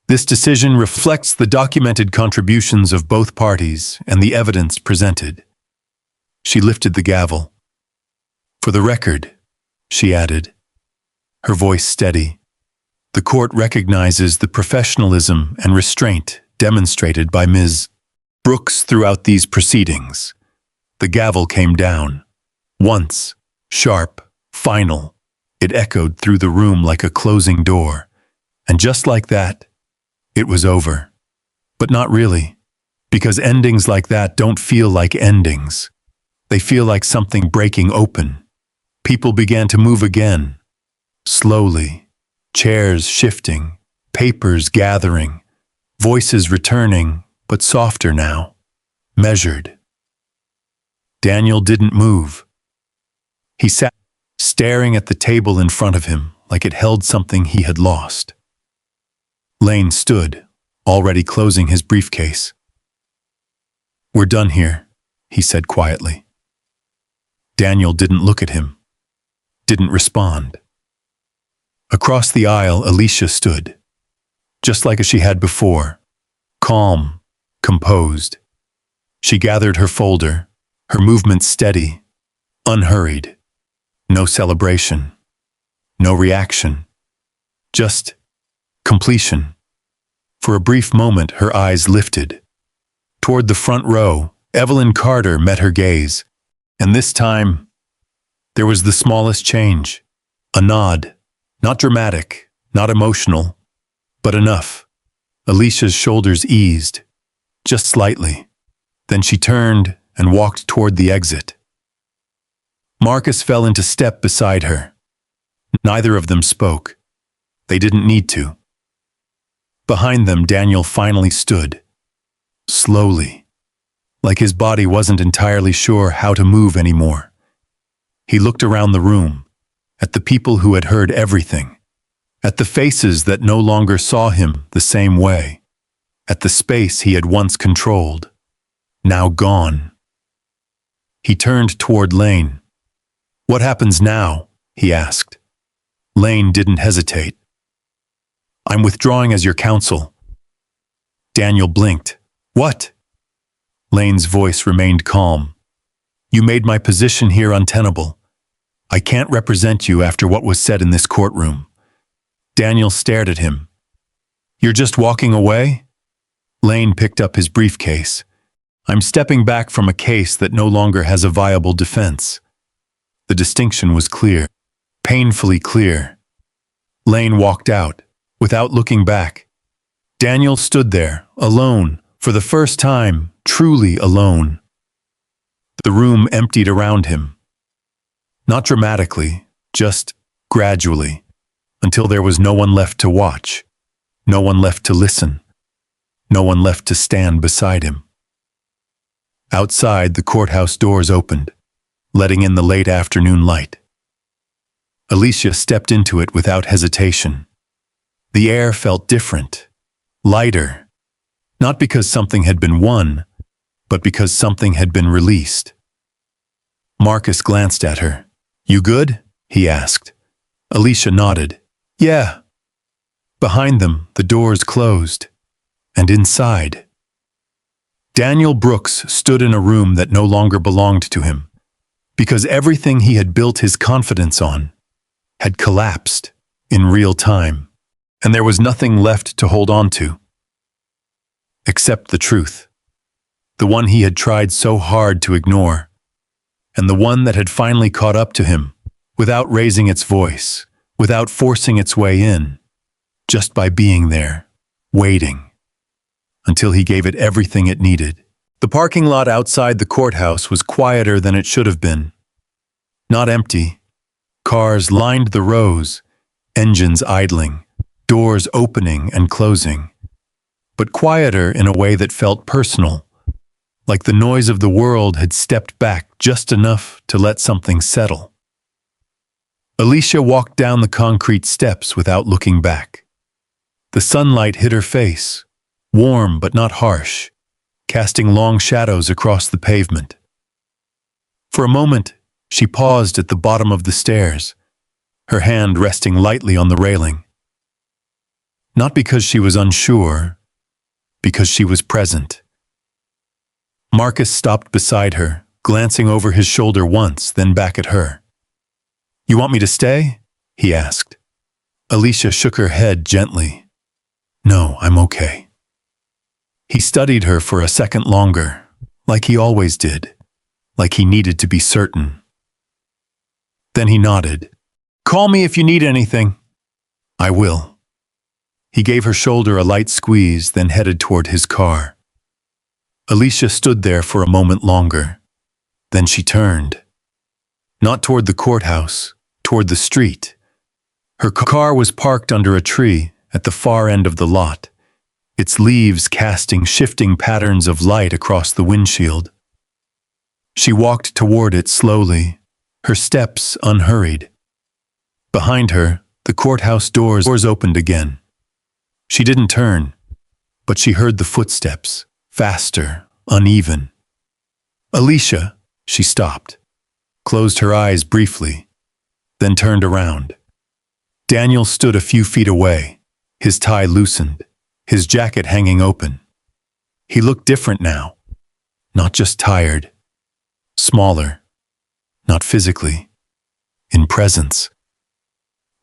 This decision reflects the documented contributions of both parties and the evidence presented. She lifted the gavel. "For the record," she added, her voice steady, "the court recognizes the professionalism and restraint demonstrated by Ms. Brooks throughout these proceedings." The gavel came down. Once, sharp, final, it echoed through the room like a closing door. And just like that, it was over. But not really, because endings like that don't feel like endings. They feel like something breaking open. People began to move again, slowly, chairs shifting, papers gathering, voices returning, but softer now, measured. Daniel didn't move. He sat, staring at the table in front of him like it held something he had lost. Lane stood, already closing his briefcase. "We're done here," he said quietly. Daniel didn't look at him, didn't respond. Across the aisle, Alicia stood, just like as she had before, calm, composed. She gathered her folder, her movements steady, unhurried. No celebration, no reaction, just completion. For a brief moment, her eyes lifted. Toward the front row, Evelyn Carter met her gaze, and this time, there was the smallest change. A nod, not dramatic, not emotional, but enough. Alicia's shoulders eased, just slightly. Then she turned and walked toward the exit. Marcus fell into step beside her. Neither of them spoke. They didn't need to. Behind them, Daniel finally stood. Slowly, like his body wasn't entirely sure how to move anymore. He looked around the room, at the people who had heard everything, at the faces that no longer saw him the same way. at the space he had once controlled, now gone. He turned toward Lane. "What happens now?" he asked. Lane didn't hesitate. "I'm withdrawing as your counsel." Daniel blinked. "What?" Lane's voice remained calm. "You made my position here untenable. I can't represent you after what was said in this courtroom." Daniel stared at him. "You're just walking away?" Lane picked up his briefcase. "I'm stepping back from a case that no longer has a viable defense." The distinction was clear, painfully clear. Lane walked out, without looking back. Daniel stood there, alone, for the first time, truly alone. The room emptied around him. Not dramatically, just gradually, until there was no one left to watch, no one left to listen, no one left to stand beside him. Outside, the courthouse doors opened, letting in the late afternoon light. Alicia stepped into it without hesitation. The air felt different, lighter, not because something had been won, but because something had been released. Marcus glanced at her. "You good?" he asked. Alicia nodded. "Yeah." Behind them, the doors closed, and inside, Daniel Brooks stood in a room that no longer belonged to him, because everything he had built his confidence on had collapsed in real time, and there was nothing left to hold on to, except the truth, the one he had tried so hard to ignore, and the one that had finally caught up to him, without raising its voice, without forcing its way in, just by being there, waiting, until he gave it everything it needed. The parking lot outside the courthouse was quieter than it should have been. Not empty. Cars lined the rows, engines idling, doors opening and closing, but quieter in a way that felt personal, like the noise of the world had stepped back just enough to let something settle. Alicia walked down the concrete steps without looking back. The sunlight hit her face, warm but not harsh, casting long shadows across the pavement. For a moment, she paused at the bottom of the stairs, her hand resting lightly on the railing. Not because she was unsure, because she was present. Marcus stopped beside her, glancing over his shoulder once, then back at her. "You want me to stay?" he asked. Alicia shook her head gently. "No, I'm okay." He studied her for a second longer, like he always did, like he needed to be certain. Then he nodded. "Call me if you need anything." "I will." He gave her shoulder a light squeeze, then headed toward his car. Alicia stood there for a moment longer. Then she turned. Not toward the courthouse, toward the street. Her car was parked under a tree at the far end of the lot, its leaves casting shifting patterns of light across the windshield. She walked toward it slowly, her steps unhurried. Behind her, the courthouse doors opened again. She didn't turn, but she heard the footsteps, faster, uneven. "Alicia," she stopped, closed her eyes briefly, then turned around. Daniel stood a few feet away, his tie loosened, his jacket hanging open. He looked different now, not just tired, smaller, not physically, in presence.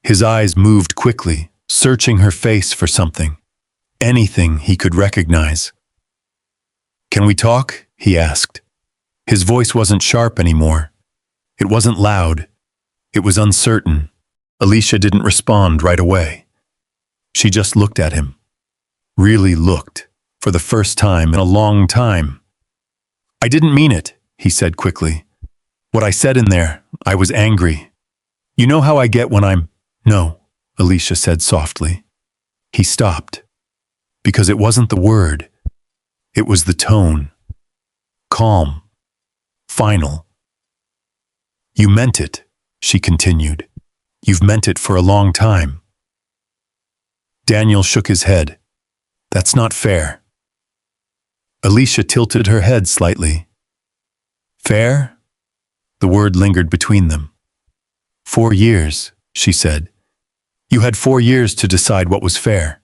His eyes moved quickly, searching her face for something, anything he could recognize. "Can we talk?" he asked. His voice wasn't sharp anymore. It wasn't loud. It was uncertain. Alicia didn't respond right away. She just looked at him. Really looked, for the first time in a long time. "I didn't mean it," he said quickly. "What I said in there, I was angry. You know how I get when I'm—" "No," Alicia said softly. He stopped. Because it wasn't the word. It was the tone. Calm. Final. "You meant it," she continued. "You've meant it for a long time." Daniel shook his head. "That's not fair." Alicia tilted her head slightly. Fair? The word lingered between them. 4 years, she said. You had 4 years to decide what was fair.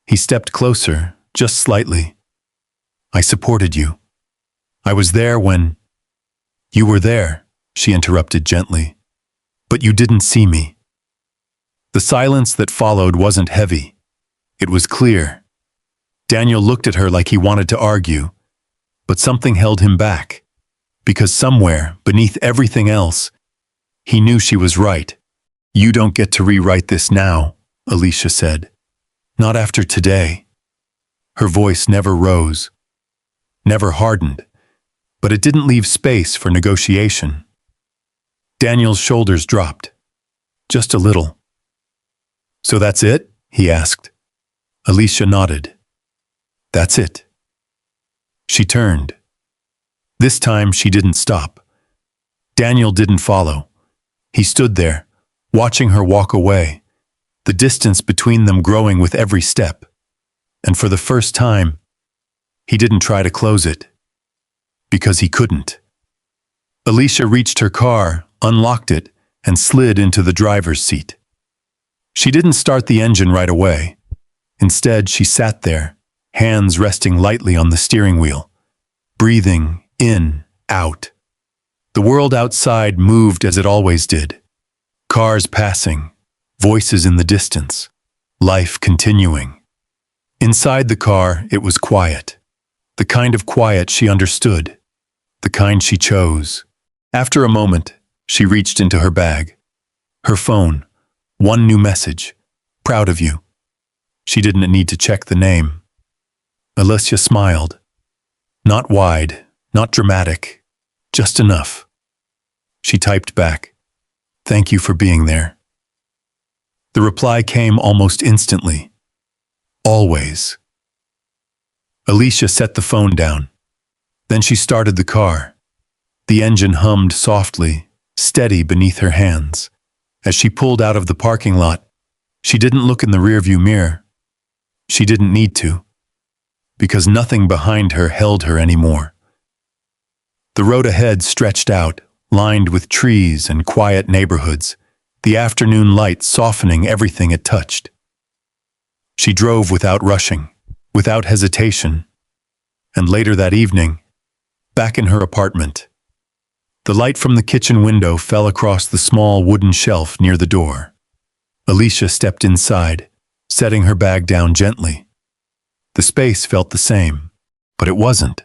He stepped closer, just slightly. I supported you. I was there when... You were there, she interrupted gently. But you didn't see me. The silence that followed wasn't heavy. It was clear. Daniel looked at her like he wanted to argue, but something held him back. Because somewhere, beneath everything else, he knew she was right. You don't get to rewrite this now, Alicia said. Not after today. Her voice never rose, never hardened, but it didn't leave space for negotiation. Daniel's shoulders dropped. Just a little. So that's it? He asked. Alicia nodded. That's it. She turned. This time she didn't stop. Daniel didn't follow. He stood there, watching her walk away, the distance between them growing with every step. And for the first time, he didn't try to close it. Because he couldn't. Alicia reached her car, unlocked it, and slid into the driver's seat. She didn't start the engine right away. Instead, she sat there, hands resting lightly on the steering wheel, breathing in, out. The world outside moved as it always did. Cars passing, voices in the distance, life continuing. Inside the car, it was quiet. The kind of quiet she understood. The kind she chose. After a moment, she reached into her bag. Her phone. One new message. Proud of you. She didn't need to check the name. Alicia smiled. Not wide, not dramatic, just enough. She typed back, "Thank you for being there." The reply came almost instantly. Always. Alicia set the phone down. Then she started the car. The engine hummed softly, steady beneath her hands. As she pulled out of the parking lot, she didn't look in the rearview mirror. She didn't need to, because nothing behind her held her anymore. The road ahead stretched out, lined with trees and quiet neighborhoods, the afternoon light softening everything it touched. She drove without rushing, without hesitation, and later that evening, back in her apartment, the light from the kitchen window fell across the small wooden shelf near the door. Alicia stepped inside, setting her bag down gently. The space felt the same, but it wasn't.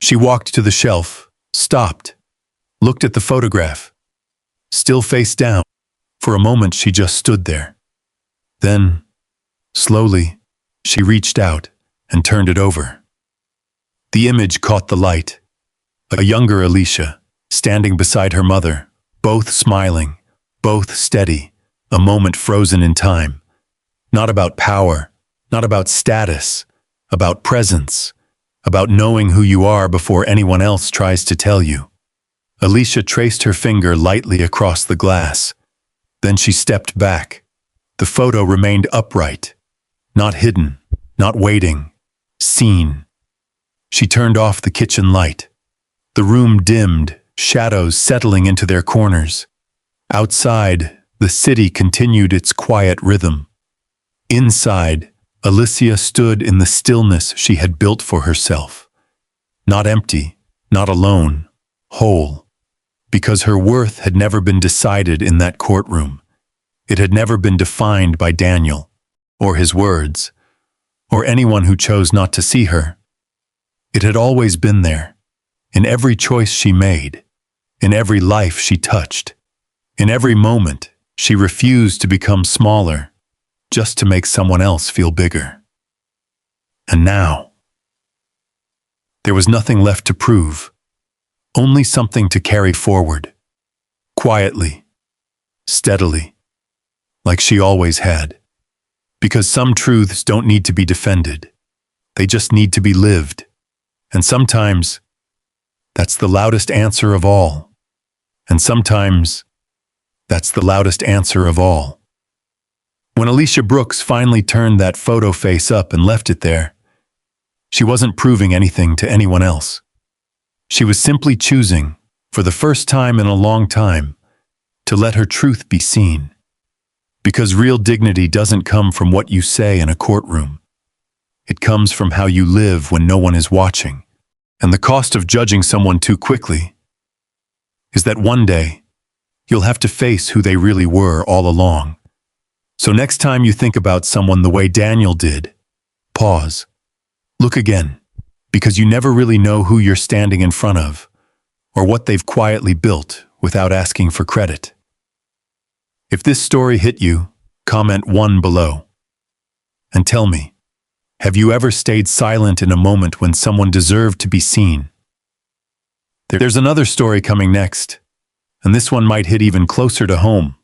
She walked to the shelf, stopped, looked at the photograph, still face down. For a moment she just stood there. Then, slowly, she reached out and turned it over. The image caught the light. A younger Alicia, standing beside her mother, both smiling, both steady, a moment frozen in time. Not about power, not about status, about presence, about knowing who you are before anyone else tries to tell you. Alicia traced her finger lightly across the glass. Then she stepped back. The photo remained upright, not hidden, not waiting, seen. She turned off the kitchen light. The room dimmed, shadows settling into their corners. Outside, the city continued its quiet rhythm. Inside, Alicia stood in the stillness she had built for herself. Not empty, not alone, whole. Because her worth had never been decided in that courtroom. It had never been defined by Daniel, or his words, or anyone who chose not to see her. It had always been there, in every choice she made, in every life she touched. In every moment, she refused to become smaller, just to make someone else feel bigger. And now, there was nothing left to prove, only something to carry forward, quietly, steadily, like she always had. Because some truths don't need to be defended, they just need to be lived. And sometimes, that's the loudest answer of all. And sometimes, that's the loudest answer of all. When Alicia Brooks finally turned that photo face up and left it there, She wasn't proving anything to anyone else. She was simply choosing, for the first time in a long time, to let her truth be seen. Because real dignity doesn't come from what you say in a courtroom. It comes from how you live when no one is watching. And the cost of judging someone too quickly is that one day, you'll have to face who they really were all along. So next time you think about someone the way Daniel did, pause. Look again, because you never really know who you're standing in front of, or what they've quietly built without asking for credit. If this story hit you, comment 1 below. And tell me, have you ever stayed silent in a moment when someone deserved to be seen? There's another story coming next, and this one might hit even closer to home.